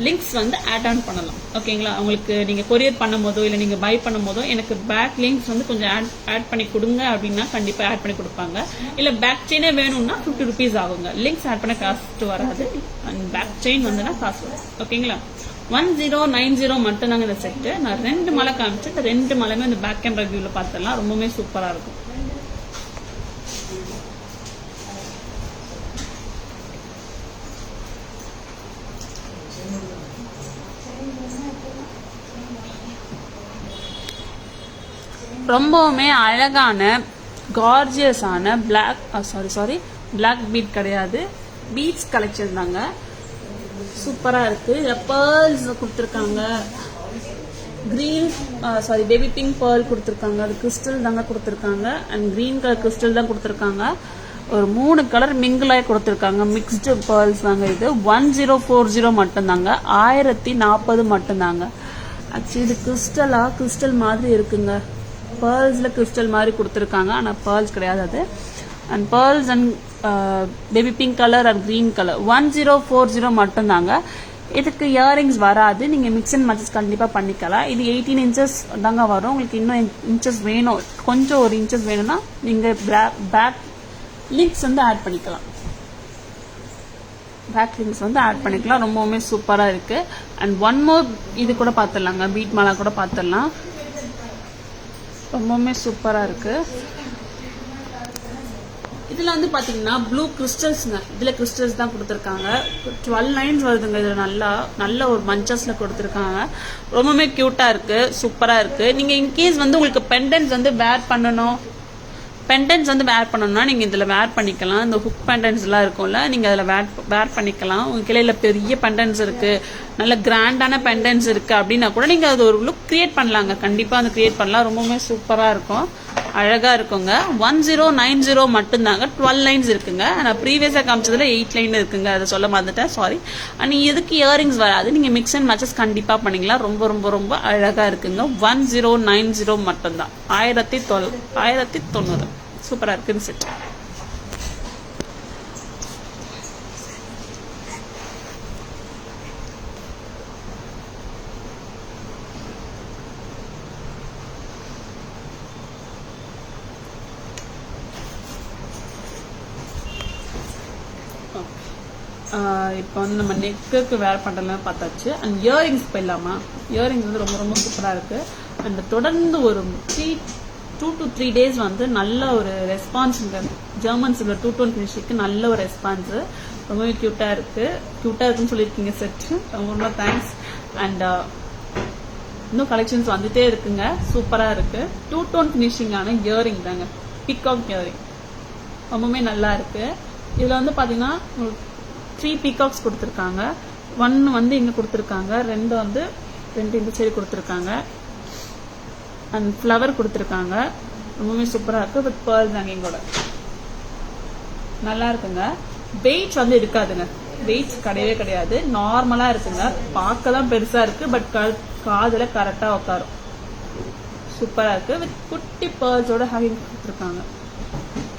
லிங்க்ஸ் வந்து ஆட் ஆன் பண்ணலாம். ஓகேங்களா? உங்களுக்கு நீங்க கொரியர் பண்ணும் போதோ இல்ல நீங்க பை பண்ணும் போதோ எனக்கு பேக் லிங்க்ஸ் வந்து கொஞ்சம் ஆட் பண்ணி கொடுங்க அப்படின்னா கண்டிப்பா ஆட் பண்ணி கொடுப்பாங்க. இல்ல பேக் செயினே வேணும்னா 50 rupees ஆகுங்க. லிங்க்ஸ் ஆட் பண்ண காஸ்ட் வராது, அண்ட் பேக் செயின் வந்துன்னா காசு வரும். ஓகேங்களா? 1090 மட்டும்தாங்க இந்த செட்டு. நான் 2 மலை காமிச்சேன். இந்த 2 மலைமே இந்த பேக் கேமரா வியூல பார்த்துடலாம். ரொம்பவே சூப்பரா இருக்கும். ரொம்பவுமே அழகான கார்ஜியஸான பிளாக் பீட் கிடையாது, பீட்ஸ் கலெக்ஷன் தாங்க. சூப்பரா இருக்கு. பேர்ல்ஸ் கொடுத்துருக்காங்க, கிரீன் பேபி பிங்க் பேர்ல் கொடுத்துருக்காங்க, அது கிறிஸ்டல் தாங்க கொடுத்துருக்காங்க. அண்ட் கிரீன் கலர் கிறிஸ்டல் தான் கொடுத்துருக்காங்க. ஒரு 3 கலர் மிங்கிளாய் கொடுத்துருக்காங்க. மிக்ஸ்டு பேர்ல்ஸ் தாங்க இது. 1040 மட்டும்தாங்க, 1040 மட்டும்தாங்க. ஆக்சுவலி இது கிறிஸ்டல் மாதிரி இருக்குங்க. பேர்ல்ஸ்ல கிறிஸ்டல் மாதிரி கொடுத்துருக்காங்க, ஆனால் பேர்ல்ஸ் கிடையாது அது. And pearls and baby pink colour and green colour 1040 மட்டும்தாங்க. இதுக்கு இயரிங்ஸ் வராது, நீங்க மிக்ஸ் அண்ட் மேட்சஸ் கண்டிப்பா பண்ணிக்கலாம். இது 18 இன்ச்சஸ் தாங்க வரும். உங்களுக்கு இன்னும் இன்ச்சஸ் வேணும், கொஞ்சம் ஒரு இன்ச்சஸ் வேணும்னா நீங்க பேக் லிங்க்ஸ் வந்து ஆட் பண்ணிக்கலாம். பேக் லிங்க்ஸ் வந்து ஆட் பண்ணிக்கலாம். ரொம்பவுமே சூப்பரா இருக்கு. அண்ட் ஒன் மோர் இது கூட பாத்துடலாங்க, பீட் மாலா கூட பாத்துடலாம். ரொம்பவுமே சூப்பரா இருக்கு. இதுல வந்து பாத்தீங்கன்னா ப்ளூ கிறிஸ்டல்ஸ்ங்க. இதுல கிறிஸ்டல்ஸ் தான் கொடுத்துருக்காங்க. 12 லைன்ஸ் வருதுங்க. இதுல நல்ல ஒரு மஞ்சஸ்ல கொடுத்துருக்காங்க. ரொம்பவுமே கியூட்டா இருக்கு, சூப்பரா இருக்கு. நீங்க இன்கேஸ் வந்து உங்களுக்கு பெண்டன்ஸ் வந்து வேர் பண்ணணும்னா நீங்க இதுல வேர் பண்ணிக்கலாம். இந்த ஹுக் பெண்டன்ஸ் எல்லாம் இருக்கும்ல, நீங்க அதுல வேர் பண்ணிக்கலாம். உங்க கிளையில பெரிய பெண்டன்ஸ் இருக்கு, நல்ல கிராண்டான பெண்டன்ஸ் இருக்கு அப்படின்னா கூட நீங்க அது ஒரு லுக் கிரியேட் பண்ணலாங்க. கண்டிப்பா அது கிரியேட் பண்ணலாம். ரொம்பவுமே சூப்பரா இருக்கும், அழகா இருக்குங்க. 1090 மட்டும்தாங்க. 12 லைன்ஸ் இருக்குங்க. நான் ப்ரீவியஸா காமிச்சதுல 8 லைன் இருக்குங்க, அதை சொல்ல மறந்துட்டேன், சாரி. அண்ட் எதுக்கு இயரிங்ஸ் வராது, நீங்க மிக்ஸ் அண்ட் மேட்சஸ் கண்டிப்பா பண்ணிக்கலாம். ரொம்ப ரொம்ப ரொம்ப அழகா இருக்குங்க. 1090 மட்டும்தான், 1090. சூப்பரா இருக்கு இந்த செட். இப்போ வந்து நம்ம நெக்குக்கு வேர் பண்ணுறதுலாம் பார்த்தாச்சு. அண்ட் இயரிங்ஸ் போயிடலாமா? இயரிங்ஸ் வந்து ரொம்ப ரொம்ப சூப்பராக இருக்கு. அண்ட் தொடர்ந்து ஒரு 2 to 3 days வந்து நல்ல ஒரு ரெஸ்பான்ஸ். ஜெர்மன் சில்வர் 2 tone ஃபினிஷிங்க்கு நல்ல ஒரு ரெஸ்பான்ஸ். ரொம்பவே கியூட்டா இருக்குன்னு சொல்லியிருக்கீங்க செட். ரொம்ப ரொம்ப தேங்க்ஸ். அண்ட் இன்னும் கலெக்ஷன்ஸ் வந்துட்டே இருக்குங்க, சூப்பரா இருக்கு. 2 tone ஃபினிஷிங்கான இயரிங் தாங்க, பீகாக் இயரிங். ரொம்பவே நல்லா இருக்கு. இதுல வந்து பாத்தீங்கன்னா 3 பீகாக்ஸ் கொடுத்துருக்காங்க. 1 வந்து இங்க கொடுத்துருக்காங்க, 2 வந்து 2 இந்த சைடு கொடுத்துருக்காங்க. அண்ட் ஃப்ளவர் கொடுத்துருக்காங்க. ரொம்பவே சூப்பரா இருக்கு. வித் பேர்ல்ஸ் ஹேங்கிங்கோட நல்லா இருக்குங்க. வெயிட்ஸ் வந்து இருக்காதுங்க, வெயிட்ஸ் கிடையவே கிடையாது. நார்மலா இருக்குங்க. பார்க்க தான் பெருசா இருக்கு, பட் காதுல கரெக்டா உட்காரும். சூப்பரா இருக்கு. வித் குட்டி பேர்ல்ஸோட ஹேங்கிங் கொடுத்துருக்காங்க.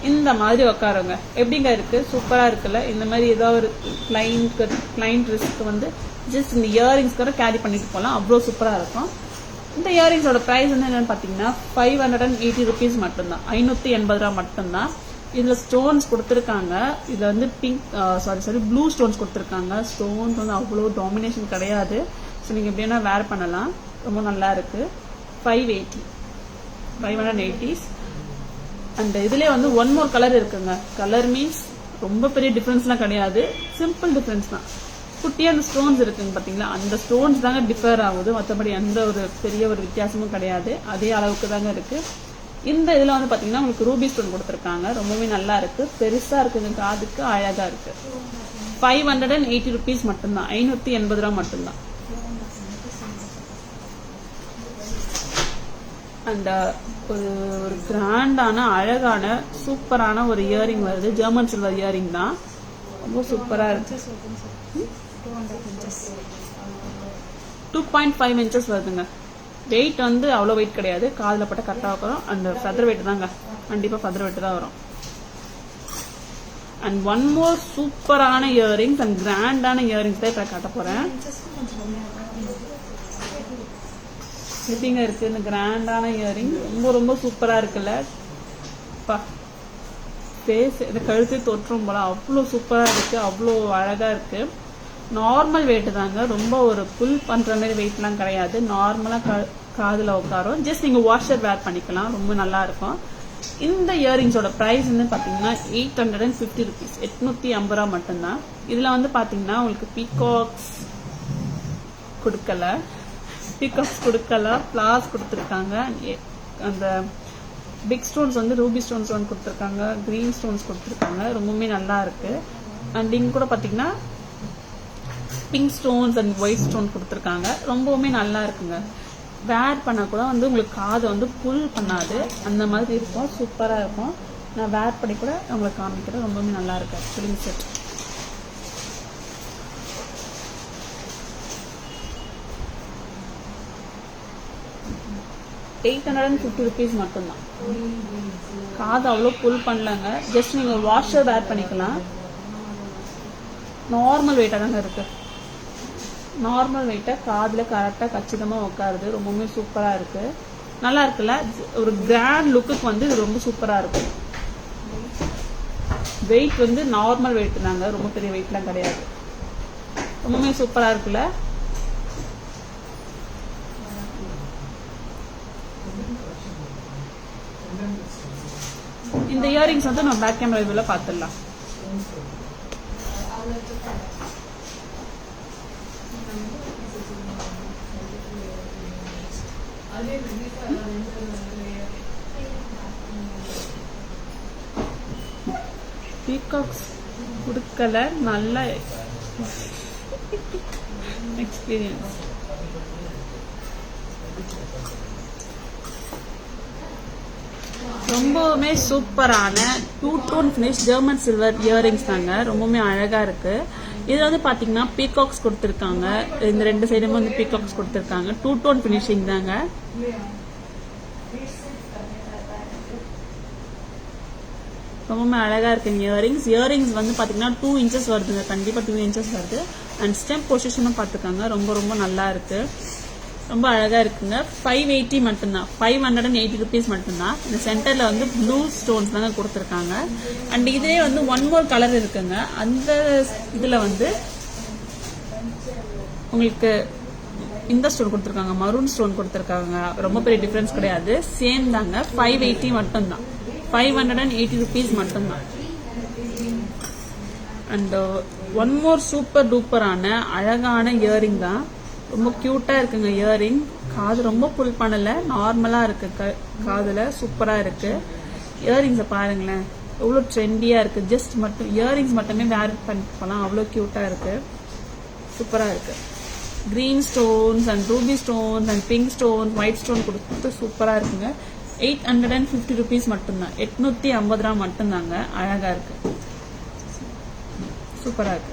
இந்த மாதிரி உட்காருங்க. எப்படிங்க இருக்கு? சூப்பரா இருக்குல்ல? இந்த மாதிரி ஏதாவது ஒரு கிளைண்ட் ரிஸ்க்கு வந்து ஜஸ்ட் இந்த இயரிங்ஸ் கூட கேரி பண்ணிட்டு போகலாம். அவ்வளோ சூப்பரா இருக்கும். இந்த இயரிங்ஸோட பிரைஸ் வந்து என்னன்னு பாத்தீங்கன்னா 580 rupees மட்டும்தான், 580 மட்டும்தான். இதுல ஸ்டோன்ஸ் கொடுத்துருக்காங்க. இதுல வந்து ப்ளூ ஸ்டோன்ஸ் கொடுத்துருக்காங்க. ஸ்டோன்ஸ் வந்து அவ்வளோ டாமினேஷன் கிடையாது. ஸோ நீங்க எப்படின்னா வேர் பண்ணலாம். ரொம்ப நல்லா இருக்கு. 580. அண்ட் இதுலயே வந்து 1 more கலர் இருக்குங்க. கலர் மீன்ஸ் ரொம்ப பெரிய டிஃபரன்ஸ்லாம் கிடையாது, சிம்பிள் டிஃபரன்ஸ் தான். குட்டியா அந்த ஸ்டோன்ஸ் இருக்குங்க பாத்தீங்களா, அந்த ஸ்டோன்ஸ் தாங்க டிஃபர் ஆகுது. மற்றபடி எந்த ஒரு பெரிய ஒரு வித்தியாசமும் கிடையாது, அதே அளவுக்கு தாங்க இருக்கு. இந்த இதுல வந்து பாத்தீங்கன்னா உங்களுக்கு ரூபி ஸ்டோன் கொடுத்துருக்காங்க. ரொம்பவே நல்லா இருக்கு, பெருசா இருக்குங்க, காதுக்கு அழகா இருக்கு. 580 rupees மட்டும்தான், 580 மட்டும்தான். அந்த ஒரு கிராண்டான அழகான சூப்பரான ஒரு இயரிங் வருது. ஜெர்மன் சில்வர் இயரிங் தான், ரொம்ப சூப்பரா இருக்கு. 2.5 inches வருதுங்க. வெயிட் வந்து அவ்வளோ வெயிட் கிடையாது, காதில் பட்ட கரெக்டாக வரும். அந்த ஃபெதர் வெயிட் தாங்க, கண்டிப்பாக ஃபெதர் வெயிட் தான் வரும். அண்ட் 1 more சூப்பரான இயரிங்ஸ் அண்ட் கிராண்டான இயரிங்ஸ் தான் இப்போ காட்ட போறேன். எப்படிங்க இருக்கு இந்த கிராண்டான இயரிங்? ரொம்ப ரொம்ப சூப்பரா இருக்குல்ல? ஃபேஸ் இந்த கழுத்து தோற்றம் போல அவ்வளோ சூப்பரா இருக்கு, அவ்வளோ அழகா இருக்கு. நார்மல் வெயிட் தாங்க, ரொம்ப ஒரு புல் பண்ற மாதிரி வெயிட்லாம் கிடையாது. நார்மலா காதுல உட்காரும். ஜஸ்ட் நீங்க வாஷர் வேர் பண்ணிக்கலாம், ரொம்ப நல்லா இருக்கும். இந்த இயரிங்ஸோட பிரைஸ் வந்து பாத்தீங்கன்னா 850 rupees, 850 மட்டும்தான். இதுல வந்து பாத்தீங்கன்னா உங்களுக்கு பீகாக்ஸ், கொடுக்கல, பீகாக்ஸ் கொடுக்கல, ஃப்ளார்ஸ் கொடுத்துருக்காங்க. அந்த பிக் ஸ்டோன்ஸ் வந்து ரூபி ஸ்டோன்ஸ் ஒன்று கொடுத்துருக்காங்க, கிரீன் ஸ்டோன்ஸ் கொடுத்துருக்காங்க. ரொம்பவுமே நல்லா இருக்கு. அண்ட் இங்க கூட பாத்தீங்கன்னா pink stones and white stone கொடுத்துருக்காங்க. ரொம்பவுமே நல்லா இருக்குங்க. வேர் பண்ண கூட வந்து உங்களுக்கு காதை வந்து புல் பண்ணாது, அந்த மாதிரி இருக்கும். சூப்பரா இருக்கும். நான் வேர் பண்ணி கூட உங்களுக்கு காமிக்கிறேன். ரொம்பவுமே நல்லா இருக்கு ஆக்சுவலி செட். ₹850 மட்டும்தான். காது அவ்வளோ புல் பண்ணலங்க. ஜஸ்ட் நீங்க வாஷர் வேர் பண்ணிக்கலாம். நார்மல் வெயிட்டா தாங்க இருக்கு. நார்மல் வெயிட்டா காதுல கரெக்டா கச்சிதமா உட்காருது. ரொம்பவுமே சூப்பரா இருக்கு. நல்லா இருக்குல்ல? ஒரு கிராண்ட் லுக்குக்கு வந்து இது ரொம்ப சூப்பரா இருக்கும். வெயிட் வந்து நார்மல் வெயிட் தாங்க, ரொம்ப பெரிய வெயிட்லாம் கிடையாது. ரொம்பவுமே சூப்பரா இருக்குல்ல? இந்த இயரிங்ஸ் வந்து நம்ம பேக் கேமரா இதுல பாத்துடலாம். பீகாக்ஸ் கொடுக்கல, நல்ல எக்ஸ்பீரியன்ஸ். ரொம்பவுமே சூப்பரான 2-tone finish German silver earrings தாங்க. ரொம்பவுமே அழகா இருக்கு. இது வந்து பாத்தீங்கன்னா பீகாக்ஸ் கொடுத்துருக்காங்க. இந்த ரெண்டு சைடுமே வந்து பீகாக்ஸ் கொடுத்துருக்காங்க. 2-tone ஃபினிஷிங் தாங்க. ரொம்பவுமே அழகா இருக்கு இயரிங்ஸ். இயரிங்ஸ் வந்து பாத்தீங்கன்னா 2 inches வருதுங்க. கண்டிப்பா 2 inches வருது. அண்ட் ஸ்டெம் பொசிஷனும் பாத்துக்காங்க. ரொம்ப ரொம்ப நல்லா இருக்கு. ரொம்ப அழகா இருக்குங்க. 580 மட்டும்தான். ₹580 மட்டும்தான். இந்த சென்டர்ல வந்து ப்ளூ ஸ்டோன்ஸ் தாங்க கொடுத்துருக்காங்க. அண்ட் இதே வந்து ஒன் மோர் கலர் இருக்குங்க. அந்த இதுல வந்து உங்களுக்கு இந்த ஸ்டோன் கொடுத்துருக்காங்க, மரூன் ஸ்டோன் கொடுத்துருக்காங்க. ரொம்ப பெரிய டிஃபரன்ஸ் கிடையாது, சேம் தாங்க. 580 மட்டும்தான். ₹580 மட்டும்தான். அண்ட் ஒன் மோர் சூப்பர் டூப்பரான அழகான இயரிங் தான். ரொம்ப கியூட்டா இருக்குங்க இயரிங். காது ரொம்ப புல் பண்ணல, நார்மலா இருக்கு. காதுல சூப்பரா இருக்கு. இயரிங்ஸை பாருங்களேன், எவ்வளவு ட்ரெண்டியா இருக்கு. ஜஸ்ட் மட்டும் இயரிங்ஸ் மட்டுமே வேர் பண்ணிட்டு போலாம். அவ்வளோ கியூட்டா இருக்கு. சூப்பரா இருக்கு. Green stones and ruby stones and pink stones, white stone கொடுத்து சூப்பரா இருக்குங்க. ₹850 மட்டும்தான். ₹850 மட்டும்தாங்க. அழகா இருக்கு. சூப்பரா இருக்கு.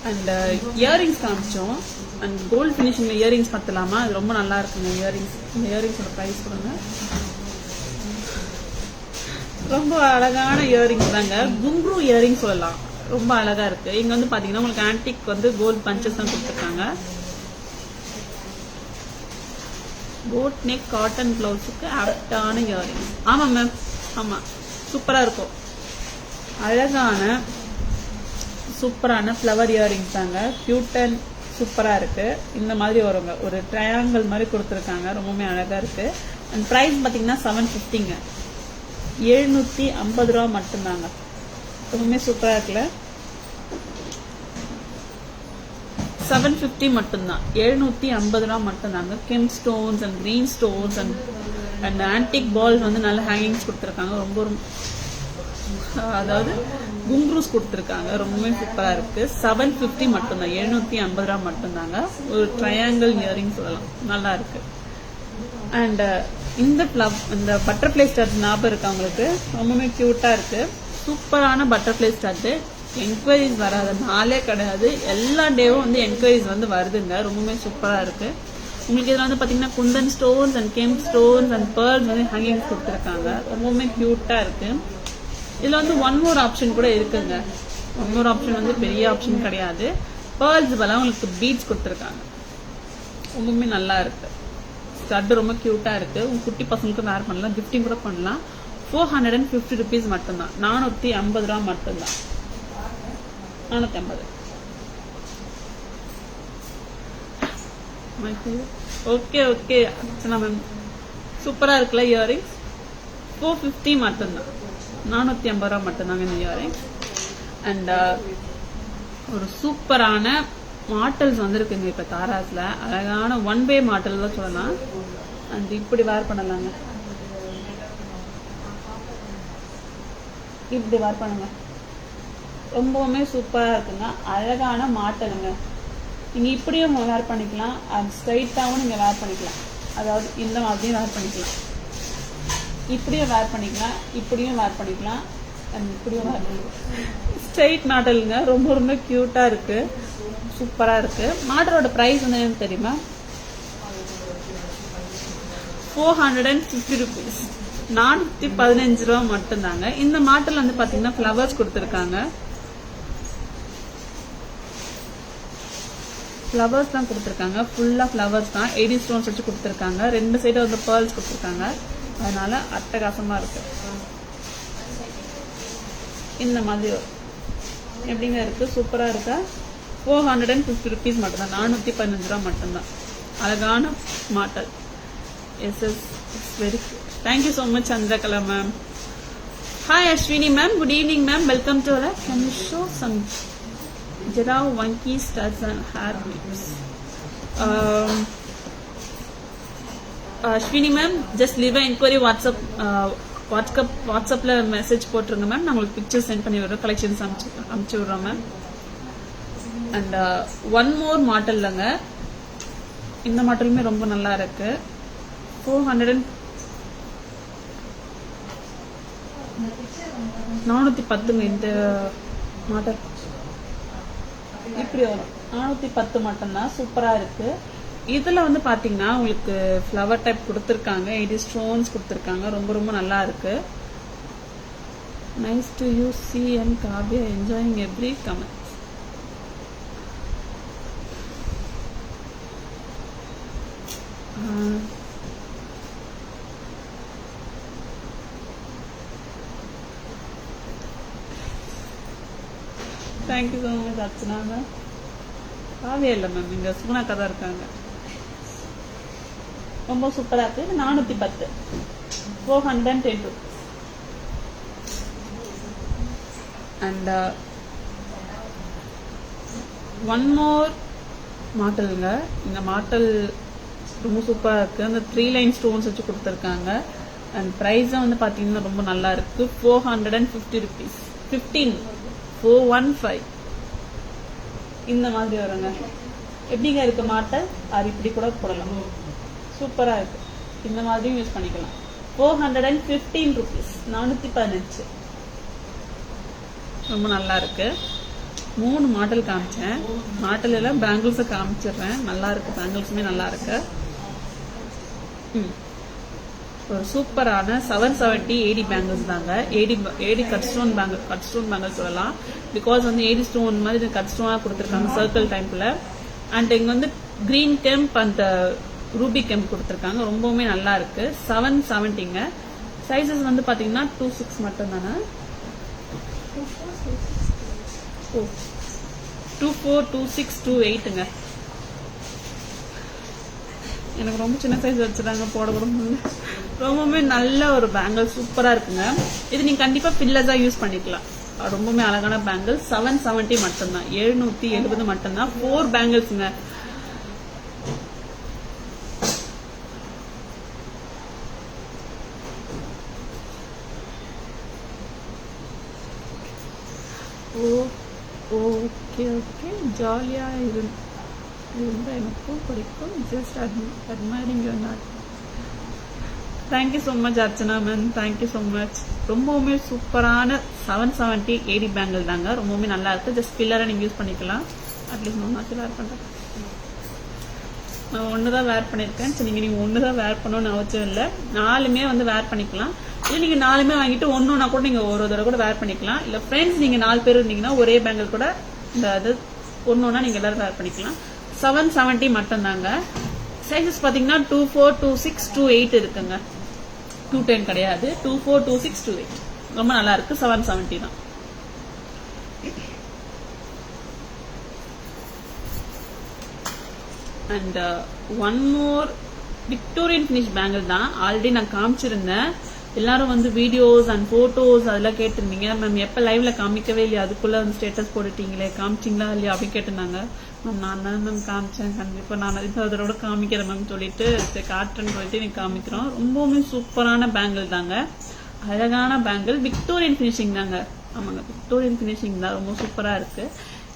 அண்ட் இயரிங்ஸ் காமிச்சோம். அண்ட் கோல்ட் ஃபினிஷிங்ல இயரிங்ஸ் பார்த்தலாமா? அது ரொம்ப நல்லா இருக்குங்க இயரிங்ஸ். இந்த இயரிங்ஸோட ப்ரைஸ் கொடுங்க. ரொம்ப அழகான இயரிங்ஸ் தாங்க. குங்க்ரூ இயரிங் சொல்லலாம். ரொம்ப அழகா இருக்கு. இங்க வந்து பாத்தீங்கன்னா உங்களுக்கு ஆன்டிக் வந்து கோல்ட் பஞ்சஸ் தான் கொடுத்துருக்காங்க. போட் நெக் காட்டன் பிளவுஸுக்கு ஆப்டான இயரிங்ஸ். ஆமா மேம், ஆமா, சூப்பரா இருக்கும். அழகான சூப்பரான ஃப்ளவர் இயரிங்ஸ் தாங்க. கியூட் அண்ட் சூப்பரா இருக்கு. இந்த மாதிரி வருங்க, ஒரு ட்ரையாங்கிள் மாதிரி கொடுத்துருக்காங்க. ரொம்பவுமே அழகா இருக்கு. அண்ட் பிரைஸ் பாத்தீங்கன்னா $750ங்க. ₹750 மட்டும்தாங்க. ரொம்பவுமே சூப்பரா இருக்குல்ல? 750 மட்டும்தான். ₹750 மட்டும்தாங்க. Gem stones and green stones and antique balls வந்து நல்ல ஹேங்கிங்ஸ் கொடுத்துருக்காங்க. ரொம்ப அதாவது குங்க்ரூஸ் கொடுத்துருக்காங்க. ரொம்பவே சூப்பரா இருக்கு. 750 மட்டும்தான். ₹750 மட்டும்தாங்க. ஒரு ட்ரையாங்கிள் இயரிங் சொல்லலாம். நல்லா இருக்கு. அண்ட் இந்த பட்டர்ஃபிளை ஸ்டார்ட் ஞாபகம் இருக்கு அவங்களுக்கு? ரொம்பவே கியூட்டா இருக்கு. சூப்பரான பட்டர்ஃபிளை ஸ்டார்ட். என்கொயரிஸ் வராத நாளே கிடையாது. எல்லா டேவும் வந்து என்கொயரிஸ் வந்து வருதுங்க. ரொம்பவே சூப்பரா இருக்கு. உங்களுக்கு இதுல வந்து பாத்தீங்கன்னா Kundan stones and gem stones and pearls வந்து ஹேங்கிங்ஸ் கொடுத்துருக்காங்க. ரொம்பவுமே கியூட்டா இருக்கு. இதுல வந்து ஒன் மோர் ஆப்ஷன் கூட இருக்குங்க. ஒன் மோர் ஆப்ஷன் வந்து பெரிய ஆப்ஷன் கிடையாது. பேர்ல்ஸ் பதிலா உங்களுக்கு பீட்ஸ் கொடுத்துருக்காங்க. ரொம்பவுமே நல்லா இருக்கு. ஸ்டட் ரொம்ப கியூட்டா இருக்கு. உங்க குட்டி பசங்களுக்கு வேர் பண்ணலாம், கிஃப்டிங் கூட பண்ணலாம். 450 rupees மட்டும்தான். 450 ரூபா மட்டும்தான். 450. ஓகே அர்ச்சனா மேம் சூப்பரா இருக்குல்ல இயரிங்ஸ். 450 மட்டும்தான். 450 ரூபா மட்டும்தாங்க இந்த இயரிங்ஸ். அண்ட் ஒரு சூப்பரான மாட்டல்ஸ் வந்துருக்குங்க இப்ப தாராஸ்ல. அழகான 1-way மாட்டல் தான் சொல்லலாம். அண்ட் இப்படி வேர் பண்ணலாங்க. இப்படி வேர் பண்ணுங்க. ரொம்பவுமே சூப்பரா இருக்குங்க. அழகான மாட்டலுங்க. நீங்க இப்படியும் வேர் பண்ணிக்கலாம். அது ஸ்ட்ரைட்டாவும் நீங்க வேர் பண்ணிக்கலாம். அதாவது இந்த மாதிரியும் வேர் பண்ணிக்கலாம். இப்படியும் வேர் பண்ணிக்கலாம். இப்படியும் வேர் பண்ணிக்கலாம். இப்படியும் வேர் பண்ணிக்கலாம். ஸ்ட்ரைட் மாடலுங்க. ரொம்ப ரொம்ப கியூட்டா இருக்கு. சூப்பரா இருக்கு. மாடலோட பிரைஸ் வந்து என்னன்னு தெரியுமா? 450 rupees. 415 ரூபா மட்டும்தாங்க. இந்த மாடல் வந்து பாத்தீங்கன்னா ஃபிளவர்ஸ் கொடுத்துருக்காங்க. ஃபிளவர்ஸ் தான் கொடுத்துருக்காங்க. ஃபுல்லா ஃபிளவர்ஸ் தான். 80 ஸ்டோன்ஸ் வச்சு கொடுத்துருக்காங்க. 2 சைடு வந்து பேர்ல்ஸ் கொடுத்துருக்காங்க. அதனால அட்டகாசமா இருக்கு. இந்த மாதிரி எப்படிங்க இருக்கு? சூப்பரா இருக்கா? 450 rupees மட்டும்தான். 415 ரூபா மட்டும்தான். அழகான மாட்டல். Yes very good. Thank you so much Chandrakala ma'am. Hi Ashwini ma'am, good evening ma'am, welcome to our. Can you show some Jarao Wanky studs and hair clips? Ashwini ma'am, just leave an inquiry WhatsAppல மெசேஜ் போட்டுருங்க மேம். நான் உங்களுக்கு பிக்சர் சென்ட் பண்ணி விடுறோம். கலெக்ஷன்ஸ் அனுப்பிச்சு விடுறோம் மேம். அண்ட் ஒன் மோர் மாடல்லங்க. இந்த மாடலுமே ரொம்ப நல்லா இருக்கு. 410 இந்த மாடல் இப்படி வரும். 410 மட்டும்தான். சூப்பரா இருக்கு. இதுல வந்து பாத்தீங்கன்னா உங்களுக்கு ஃபிளவர் டைப் கொடுத்துருக்காங்க. 80 ஸ்டோன்ஸ் கொடுத்துருக்காங்க. ரொம்ப ரொம்ப நல்லா இருக்கு. Nice to you see and Kavya enjoying every comment. Thank you so much Archana ma'am. Kavya இல்லை மேம், இங்க சுகுணாக்கா தான் இருக்காங்க. ரொம்ப சூப்பரா இருக்கு. 410. 410 rupees. அண்ட் ஒன் மோர் மாட்டலுங்க. இந்த மாட்டல் ரொம்ப சூப்பரா இருக்கு. அந்த 3 லைன் ஸ்டோன்ஸ் வச்சு கொடுத்துருக்காங்க. அண்ட் ப்ரைஸும் வந்து பாத்தீங்கன்னா ரொம்ப நல்லா இருக்கு. 450 rupees. 415 இந்த மாதிரி வருங்க. எப்படிங்க இருக்கு மாட்டல்? அது இப்படி கூட போடலாம். சூப்பரா இருக்கு. இந்த மாதிரியும் யூஸ் பண்ணிக்கலாம். 415 rupees. 415. ரொம்ப நல்லா இருக்கு. 3 மாடல் காமிச்சேன். மாடல் எல்லாம் பேங்கிள்ஸை காமிச்சிடுறேன். நல்லா இருக்கு. பேங்கிள்ஸுமே நல்லா இருக்கு. ஒரு சூப்பரான 770 AD பேங்கிள்ஸ் தாங்க. ஏடி கட் ஸ்டோன் பேங்கிள் சொல்லலாம். பிகாஸ் வந்து 80 ஸ்டோன் மாதிரி கட் ஸ்டோனா கொடுத்துருக்காங்க சர்க்கிள் டைப்ல. அண்ட் இங்க வந்து கிரீன் கெம்ப் அந்த ரூபி கெம்ப் கொடுத்துருக்காங்க. ரொம்பவுமே நல்லா இருக்கு. 770ங்க. சைசஸ் வந்து பாத்தீங்கன்னா 26 மட்டும் தானே. 24, 26, 28ங்க. எனக்கு ரொம்ப சின்ன சைஸ் வச்சுட்டாங்க, போட கூட முடியல. ரொம்பவுமே நல்ல ஒரு பேங்கிள். சூப்பரா இருக்குங்க. இது நீங்க கண்டிப்பா பில்லர்ஸா யூஸ் பண்ணிக்கலாம். ரொம்பவுமே அழகான பேங்கிள். 770 மட்டும்தான். 770 மட்டும்தான். 4 பேங்கிள்ஸ்ங்க. ஓகே ஜாலியா இருந்தா எனக்கும் பிடிக்கும். Just admiring your not. Thank you so much Archana ma'am. Thank you so much. ரொம்பவுமே சூப்பரான 770 AD பேங்கிள் தாங்க. ரொம்பவுமே நல்லா இருக்கு. ஜஸ்ட் பில்லரை நீங்க யூஸ் பண்ணிக்கலாம். அட்லீஸ்ட் ஒன்னாச்சும் வேர் பண்றேன். நான் ஒண்ணுதான் வேர் பண்ணிருக்கேன். சரி, நீங்க 1 தான் வேர் பண்ணணும்னு அவசியம் இல்லை. 4மே வந்து வேர் பண்ணிக்கலாம். இல்லை நீங்க 4மே வாங்கிட்டு ஒன்னொன்னா கூட நீங்க ஒரு தடவை கூட வேர் பண்ணிக்கலாம். இல்ல ஃப்ரெண்ட்ஸ் நீங்க 4 பேர் இருந்தீங்கன்னா ஒரே பேங்கிள் கூட இந்த இது ஒன்னொன்னா நீங்க எல்லாரும் வேர் பண்ணிக்கலாம். 770 மட்டும் தாங்க. சைசஸ் பாத்தீங்கன்னா 24, 26, 28 இருக்குங்க. 210 கிடையாது, 24, 26, 28 ரொம்ப நல்லா இருக்கு. 770 தான். And one more Victorian finish bangle தான். ஆல்ரெடி நான் காமிச்சிருந்தேன். எல்லாரும் வந்து வீடியோஸ் அண்ட் போட்டோஸ் அதெல்லாம் கேட்டிருந்தீங்க. மேம் எப்போ லைவ்ல காமிக்கவே இல்லையா, அதுக்குள்ள வந்து ஸ்டேட்டஸ் போட்டுட்டீங்களே, காமிச்சிங்களா இல்லையா அப்படின்னு கேட்டிருந்தாங்க. மேம் நான் தான் மேம் காமிச்சேன், கண்டிப்பா நான் அதோட காமிக்கிறேன் மேம் சொல்லிட்டு காட்டுறேன்னு சொல்லிட்டு நீங்க காமிக்கிறோம். ரொம்பவுமே சூப்பரான பேங்கிள் தாங்க, அழகான பேங்கிள், விக்டோரியன் ஃபினிஷிங் தாங்க. ஆமாங்க, விக்டோரியன் ஃபினிஷிங் தான், ரொம்ப சூப்பரா இருக்கு.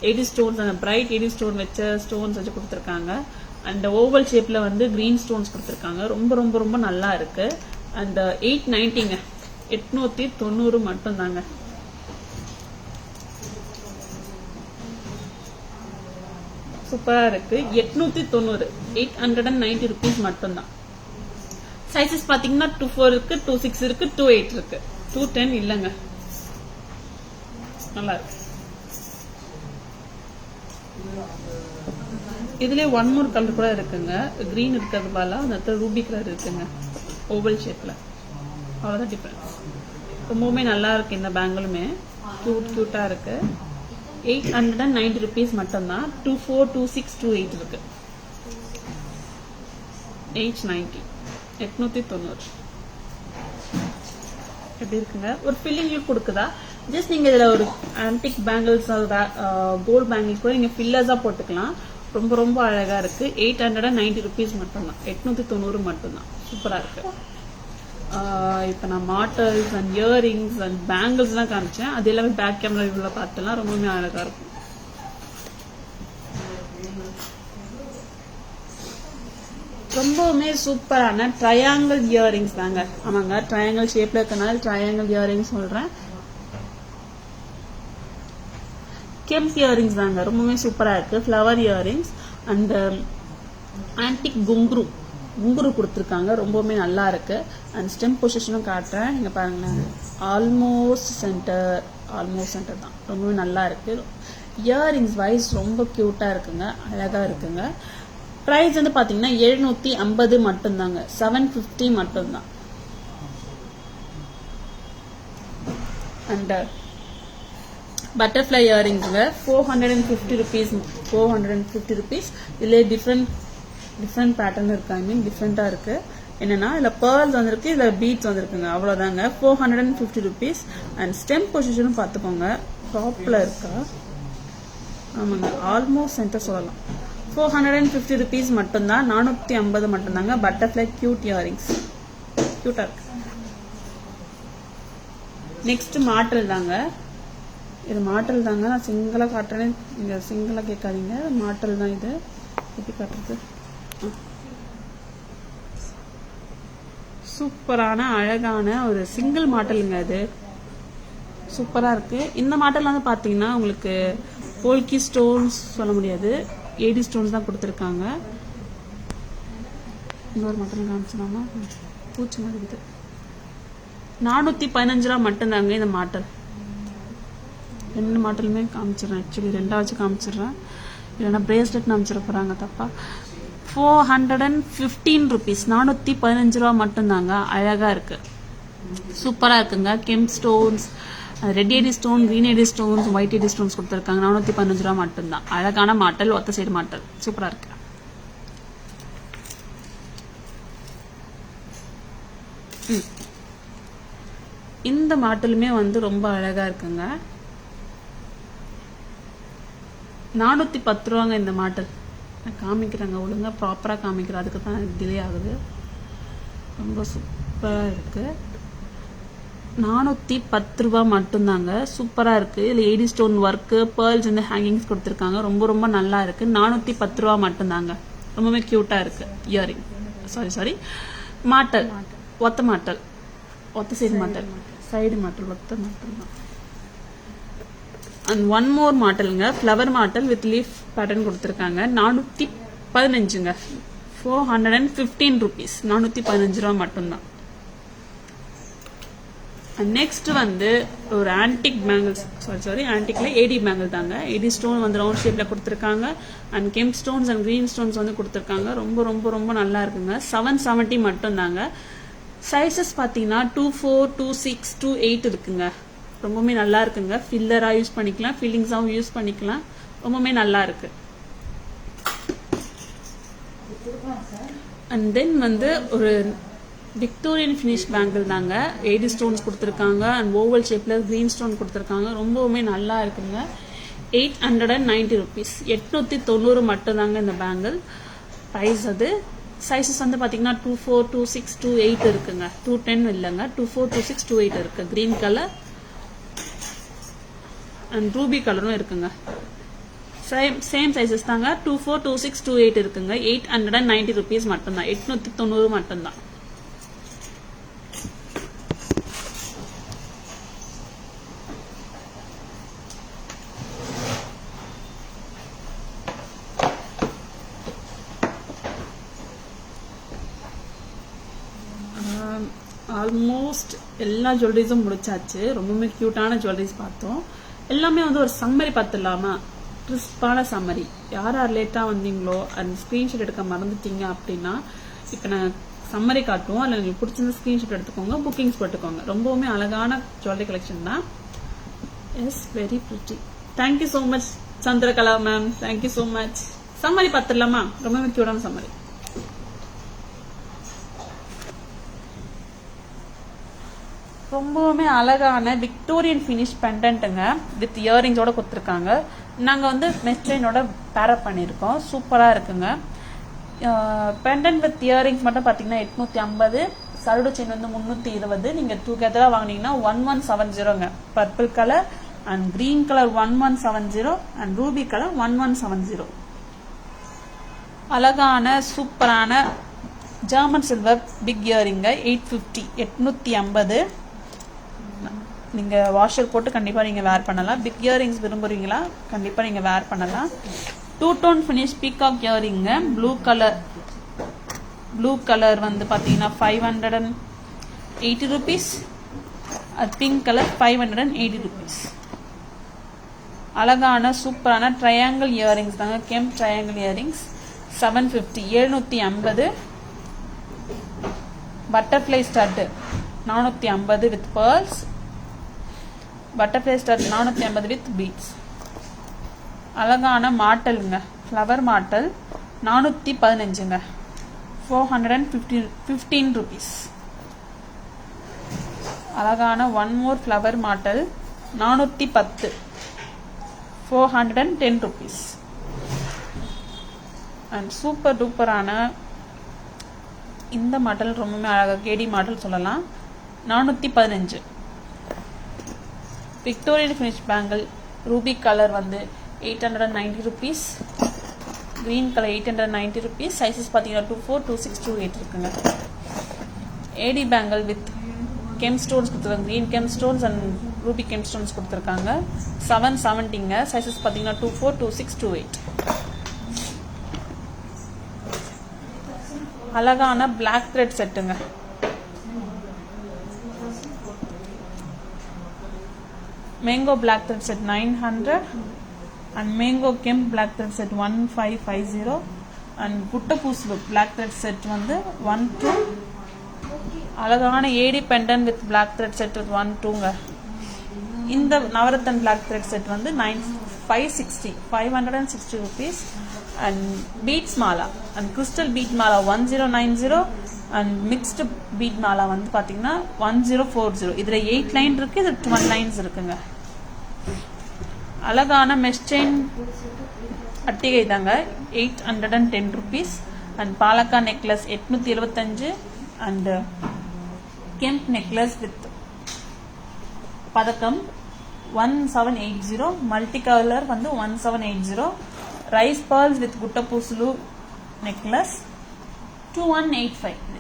80 ஸ்டோன்ஸ், அந்த பிரைட் 80 ஸ்டோன் வச்ச ஸ்டோன்ஸ் வச்சு கொடுத்துருக்காங்க. அண்ட் ஓவல் ஷேப்ல வந்து கிரீன் ஸ்டோன்ஸ் கொடுத்துருக்காங்க. ரொம்ப ரொம்ப ரொம்ப நல்லா இருக்கு. அண்ட் 890ங்க, 890 மட்டும் தாங்க. சூப்பரா இருக்கு. 890, 890 ருபீஸ் மட்டும் தான். சைசஸ் பாத்தீங்கன்னா 24 இருக்கு, 26 இருக்கு, 28 இருக்கு, 210 இல்லங்க. நல்லா இருக்கு. இதுல ஒன் மோர் கலர் கூட இருக்குங்க. கிரீன் இருக்கிறது பாலா, அந்த ரூபி கலர் இருக்குங்க ஓவல் ஷேப்ல. அவ்வளவுதான் டிஃபரன்ஸ். ரொம்பவுமே நல்லா இருக்கு. இந்த பேங்கிளுமே கியூட்டா இருக்கு. 890 ருபீஸ் மட்டும் தான். 24, 26, 28 இருக்கு. 890, 890 எப்படி இருக்குங்க? ஒரு ஃபில்லிங் லுக் கொடுக்குதா? ஜஸ்ட் நீங்க இதுல ஒரு ஆன்டிக் பேங்கிள்ஸ் கோல்ட் பேங்கிள்ஸ் கூட நீங்க ஃபில்லர்ஸா போட்டுக்கலாம். ரொம்ப ரொம்ப அழகா இருக்கு. 890 ருபீஸ் மட்டும் தான். 890 மட்டும் தான். சூப்பரா இருக்கு. இப்ப நான் மாட்டல்ஸ் அண்ட் இயரிங்ஸ் அண்ட் பேங்கிள்ஸ் எல்லாம் காமிச்சேன். அது எல்லாமே பேக் கேமரா வியூல பார்த்தலாம். ரொம்பவுமே அழகா இருக்கும். ரொம்பவுமே சூப்பரான ட்ரையாங்கிள் இயரிங்ஸ் தாங்க. ஆமாங்க, ட்ரையாங்கிள் ஷேப்ல இருக்கனால ட்ரையாங்கிள் இயரிங்ஸ் சொல்றேன். கெம்ப் இயரிங்ஸ் தாங்க. ரொம்பவுமே சூப்பரா இருக்கு. ஃபிளவர் இயரிங்ஸ் அண்ட் ஆன்டிக் குங்குரு கொடுத்துருக்காங்க. ரொம்பவுமே நல்லா இருக்கு. அண்ட் ஸ்டெம் பொசிஷனும் காட்டுறேன், நீங்க பாருங்களேன். ஆல்மோஸ்ட் சென்டர் தான். ரொம்பவே நல்லா இருக்கு. இயரிங்ஸ் வைஸ் ரொம்ப கியூட்டா இருக்குங்க, அழகா இருக்குங்க. பிரைஸ் வந்து பாத்தீங்கன்னா 750 மட்டும்தாங்க. 750 மட்டும்தான். அண்ட் பட்டர்ஃபிளை இயரிங்ஸ்ங்க 450 ருபீஸ். 450 ருபீஸ். இதுல டிஃப்ரெண்ட் பேட்டர்ன் இருக்கு. ஐ மீன் டிஃப்ரெண்டா இருக்கு. என்னன்னா இதுல பேர்ல்ஸ் வந்திருக்கு, இதுல பீட்ஸ் வந்திருக்குங்க. அவ்வளவுதாங்க. 450 ருபீஸ். அண்ட் ஸ்டெம் பொசிஷனும் பாத்துக்கோங்க, டாப்ல இருக்கா? ஆமாங்க, ஆல்மோஸ்ட் சென்டர் சொல்லலாம். 450 ருபீஸ் மட்டும்தான். 450 மட்டும்தாங்க. பட்டர்ஃபிளை கியூட் இயரிங்ஸ், கியூட்டா இருக்கு. நெக்ஸ்ட் மாட்டல் தாங்க. இது மாட்டல் தாங்க. நான் சிங்கிளா காட்டுறேன், நீங்க சிங்கிளா கேட்காதீங்க. மாட்டல் தான் இது. எப்படி காட்டுறது? சூப்பரான அழகான ஒரு சிங்கிள் மாட்டலுங்க. இது சூப்பரா இருக்கு. இந்த மாட்டல் வந்து பாத்தீங்கன்னா உங்களுக்கு போல்கி ஸ்டோன்ஸ் சொல்ல முடியாது, 80 ஸ்டோன்ஸ் தான் கொடுத்துருக்காங்க. இன்னொரு மாட்டல் காமிச்சோம்னா பூச்சி மாதிரி. 415 ரூபா மட்டும்தாங்க இந்த மாட்டல். 2 மாட்டலுமே காமிச்சிடறேன். ஆக்சுவலி 2 வச்சு காமிச்சிடுறேன், இல்லைன்னா பிரேஸ்லெட் காமிச்சிட போறாங்க தப்பா. 415 ருபீஸ். 415 ரூபா மட்டும்தாங்க. அழகா இருக்கு, சூப்பரா இருக்குங்க. Gem stones, red AD stone, green AD stones, white AD stones கொடுத்துருக்காங்க. 415 ரூபா மட்டும்தான். அழகான மாட்டல், ஒத்த சைடு மாட்டல், சூப்பரா இருக்கு. இந்த மாட்டலுமே வந்து ரொம்ப அழகா இருக்குங்க. 410 ரூபாங்க இந்த மாட்டல். நான் காமிக்கிறேங்க, ஒழுங்கா ப்ராப்பரா காமிக்கிறேன், அதுக்கு தான் டிலே ஆகுது. ரொம்ப சூப்பரா இருக்கு. 410 ரூபா மட்டும்தாங்க. சூப்பரா இருக்கு. இதுல 80 ஸ்டோன் ஒர்க், பேர்ல்ஸ் இந்த ஹேங்கிங்ஸ் கொடுத்துருக்காங்க. ரொம்ப ரொம்ப நல்லா இருக்கு. 410 ரூபா மட்டும்தாங்க. ரொம்பவே கியூட்டா இருக்கு. இயரிங் சாரி மாட்டல், ஒத்த மாட்டல், ஒத்த சைடு மாட்டல், சைடு மாட்டல், ஒத்த மாட்டல் தான். அண்ட் ஒன் மோர் மாட்டலுங்க, ஃப்ளவர் மாட்டல் வித் லீஃப் பேட்டர்ன் கொடுத்துருக்காங்க. 415ங்க. 415 ருபீஸ். 415 ரூபா மட்டும்தான். நெக்ஸ்ட் வந்து ஒரு ஆன்டிக் பேங்கிள்ஸ், சாரி ஆன்டிக்ல 80 பேங்கிள் தாங்க. 80 ஸ்டோன் வந்து ரவுண்ட் ஷேப்ல கொடுத்துருக்காங்க. And gem stones and green stones வந்து கொடுத்துருக்காங்க. ரொம்ப ரொம்ப ரொம்ப நல்லா இருக்குங்க. 770 மட்டும் தாங்க. சைஸஸ் பார்த்தீங்கன்னா 24, 26, 28 இருக்குங்க. ரொம்பவுமே நல்லா இருக்குங்க. ஃபில்லராக யூஸ் பண்ணிக்கலாம், ஃபில்லிங்ஸாகவும் யூஸ் பண்ணிக்கலாம். ரொம்பவுமே நல்லா இருக்கு. அண்ட் தென் வந்து ஒரு விக்டோரியன் ஃபினிஷ் பேங்கிள் தாங்க. 80 ஸ்டோன்ஸ் கொடுத்துருக்காங்க அண்ட் ஓவல் ஷேப்ல கிரீன் ஸ்டோன் கொடுத்துருக்காங்க. ரொம்பவுமே நல்லா இருக்குங்க. 890 rupees, 890 மட்டும்தாங்க இந்த பேங்கிள் ப்ரைஸ். அது சைஸஸ் வந்து பார்த்தீங்கன்னா 24, 26, 28 இருக்குங்க. 210 இல்லைங்க, 24, 26, 28 இருக்கு. கிரீன் கலர் அண்ட் ரூபி கலரும் இருக்குங்க. சேம் சைஸஸ் தாங்க. 24, 26, 28 இருக்குங்க. 890 rupees மட்டும்தான், 890 மட்டும்தான். ஆல்மோஸ்ட் எல்லா ஜுவல்லரிஸும் முடிச்சாச்சு. ரொம்பவுமே க்யூட்டான ஜுவல்லரிஸ் பார்த்தோம். எல்லாமே வந்து ஒரு சம்மரி பார்த்துடலாமா? கிறிஸ்பான சம்மரி. யார் யார் லேட்டாக வந்தீங்களோ அண்ட் ஸ்க்ரீன்ஷாட் எடுக்க மறந்துட்டீங்க அப்படின்னா இப்போ நான் சம்மரி காட்டுவோம். அதில் உங்களுக்கு பிடிச்சிருந்த ஸ்க்ரீன்ஷாட் எடுத்துக்கோங்க, புக்கிங்ஸ் போட்டுக்கோங்க. ரொம்பவுமே அழகான ஜுவல்லரி கலெக்ஷன் தான். Yes, very pretty. Thank you so much Chandrakala ma'am, thank you so much. Summary பார்த்துடலாமா? ரொம்பவே க்யூட்டான சம்மரி. ரொம்பவுமே அழகான விக்டோரியன் ஃபினிஷ் பெண்டன்ட்டுங்க வித் இயரிங்ஸோட கொடுத்துருக்காங்க. நாங்கள் வந்து மெஸ்ட்ரெயினோட பேரப் பண்ணியிருக்கோம். சூப்பராக இருக்குங்க. பெண்டன்ட் வித் இயரிங்ஸ் மட்டும் பார்த்தீங்கன்னா 850, சரடு செயின் வந்து 320. நீங்கள் டுகெதராக வாங்கினீங்கன்னா 1170ங்க. Purple colour and green colour 1170 and ruby colour 1170. அழகான சூப்பரான ஜெர்மன் சில்வர் பிக் இயரிங்க 850, 850. நீங்கள் வாஷர் போட்டு கண்டிப்பாக நீங்கள் வேர் பண்ணலாம். பிக் இயரிங்ஸ் விரும்புகிறீங்களா? கண்டிப்பாக நீங்கள் வேர் பண்ணலாம். 2 டோன் ஃபினிஷ் பீகாக் இயரிங்க ப்ளூ கலர் வந்து பார்த்தீங்கன்னா 580 rupees. அது பிங்க் கலர் 580 rupees. அழகான சூப்பரான ட்ரையாங்கிள் இயரிங்ஸ் தாங்க. Gem triangle earrings 750, 750. Butterfly stud 450 with pearls. Butterfly stud 450 with beads. அழகான மாட்டலுங்க, ஃப்ளவர் மாட்டல் 415ங்க, 415 rupees. அழகான ஒன் மோர் ஃப்ளவர் மாட்டல் 410, 410 rupees. அண்ட் சூப்பர் டூப்பரான இந்த மாடல் ரொம்பவே அழகாக கேடி மாடல் சொல்லலாம். 415. Victorian finish bangle ruby colour வந்து 890 rupees. Green colour 890 rupees. Sizes பார்த்தீங்கன்னா 24, 26, 28 இருக்குங்க. AD bangle with gem stones கொடுத்துருக்காங்க. Green gem stones and ruby gem stones கொடுத்துருக்காங்க. 770ங்க. சைஸஸ் பார்த்தீங்கன்னா 24, 26, 28. அழகான பிளாக் த்ரெட் செட்டுங்க. Mango black thread set 900 and mango gem black thread set 1550 and குட்டப்பூசு பிளாக் த்ரெட் செட் வந்து 12. அழகான AD pendant with black thread set 12ங்க. இந்த நவரத்தன் பிளாக் த்ரெட் செட் வந்து 560 rupees. அண்ட் பீட்ஸ் மாலா அண்ட் கிறிஸ்டல் பீட் மாலா 1090 அண்ட் மிக்ஸ்டு பீட் மாலா வந்து பார்த்தீங்கன்னா 1040. இதில் 8 லைன் இருக்கு, இது 12 லைன்ஸ் இருக்குங்க. அழகான மெஸ்டெயின் அட்டிகை தாங்க 810 rupees. அண்ட் பாலக்கா necklace 875 and kemp necklace with பதக்கம் 1780. மல்டி கலர் வந்து 1780. ரைஸ் பர்ல்ஸ் வித் குட்டப்பூசுலு நெக்லஸ் 2185,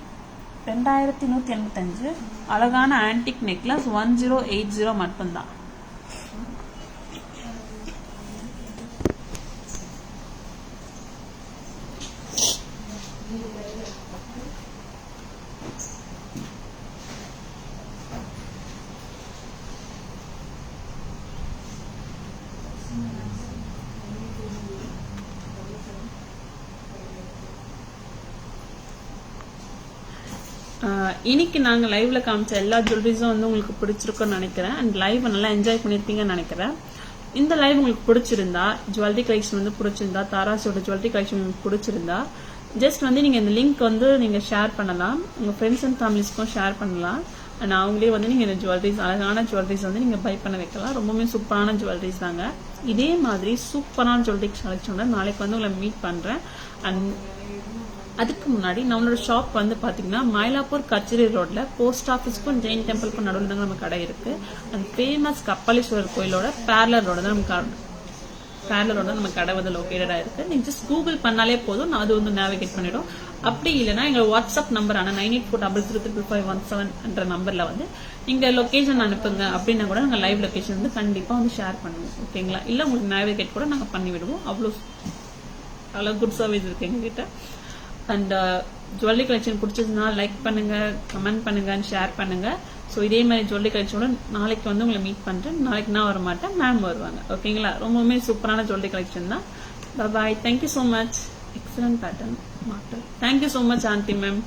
2185. அழகான ஆன்டிக் நெக்லஸ் 1080 மட்டும்தான். இன்னைக்கு நாங்கள் லைவ்ல காமிச்ச எல்லா ஜுவல்லரிஸும் வந்து உங்களுக்கு பிடிச்சிருக்குன்னு நினைக்கிறேன். அண்ட் லைவ் நல்லா என்ஜாய் பண்ணியிருப்பீங்கன்னு நினைக்கிறேன். இந்த லைவ் உங்களுக்கு பிடிச்சிருந்தா, ஜுவல்லரி கலெக்ஷன் வந்து பிடிச்சிருந்தா, தாராஸோட ஜுவல்லரி கலெக்ஷன் உங்களுக்கு பிடிச்சிருந்தா, ஜஸ்ட் வந்து நீங்க இந்த லிங்க் வந்து நீங்க ஷேர் பண்ணலாம், உங்க ஃப்ரெண்ட்ஸ் அண்ட் ஃபேமிலிஸ்க்கும் ஷேர் பண்ணலாம். அண்ட் அவங்களே வந்து நீங்க இந்த ஜுவல்லரிஸ், அழகான ஜுவல்லரிஸ் வந்து நீங்க பை பண்ண வைக்கலாம். ரொம்பவுமே சூப்பரான ஜுவல்லரிஸ் தாங்க. இதே மாதிரி சூப்பரான ஜுவல்லரி கலெக்ஷனோட நாளைக்கு வந்து உங்களை மீட் பண்றேன். அண்ட் அதுக்கு முன்னாடி நம்மளோட ஷாப் வந்து பாத்தீங்கன்னா மயிலாப்பூர் கச்சேரி ரோட்ல போஸ்ட் ஆஃபீஸ்க்கும் ஜெயின் டெம்பிள்க்கும் நடுவில் தான் நம்ம கடை இருக்கு. அந்த ஃபேமஸ் கப்பாலீஸ்வரர் கோயிலோட பேரலரோட தான் நம்ம கடை வந்து லொகேட்டடா இருக்கு. நீங்க ஜஸ்ட் கூகுள் பண்ணாலே போதும், நான் அது வந்து நேவிகேட் பண்ணிடும். அப்படி இல்லைன்னா எங்க வாட்ஸ்அப் நம்பரான 9843335517 நம்பர்ல வந்து நீங்க லொகேஷன் அனுப்புங்க அப்படின்னா கூட நாங்க லைவ் லொகேஷன் வந்து கண்டிப்பா வந்து ஷேர் பண்ணுவோம். ஓகேங்களா? இல்ல உங்களுக்கு நேவிகேட் கூட நாங்க பண்ணி விடுவோம். அவ்வளவு குட் சர்வீஸ் இருக்கு எங்க கிட்ட. அண்ட் ஜுவல்லரி கலெக்ஷன் பிடிச்சதுன்னா லைக் பண்ணுங்க, கமெண்ட் பண்ணுங்க, ஷேர் பண்ணுங்க. ஸோ இதே மாதிரி ஜுவல்லரி கலெக்ஷனோட நாளைக்கு வந்து உங்களை மீட் பண்றேன். நாளைக்கு நான் வர மாட்டேன், மேம் வருவாங்க. ஓகேங்களா? ரொம்பவுமே சூப்பரான ஜுவல்லரி கலெக்ஷன் தான். Bye. Thank you so much. Excellent pattern model. Thank you so much aunty ma'am.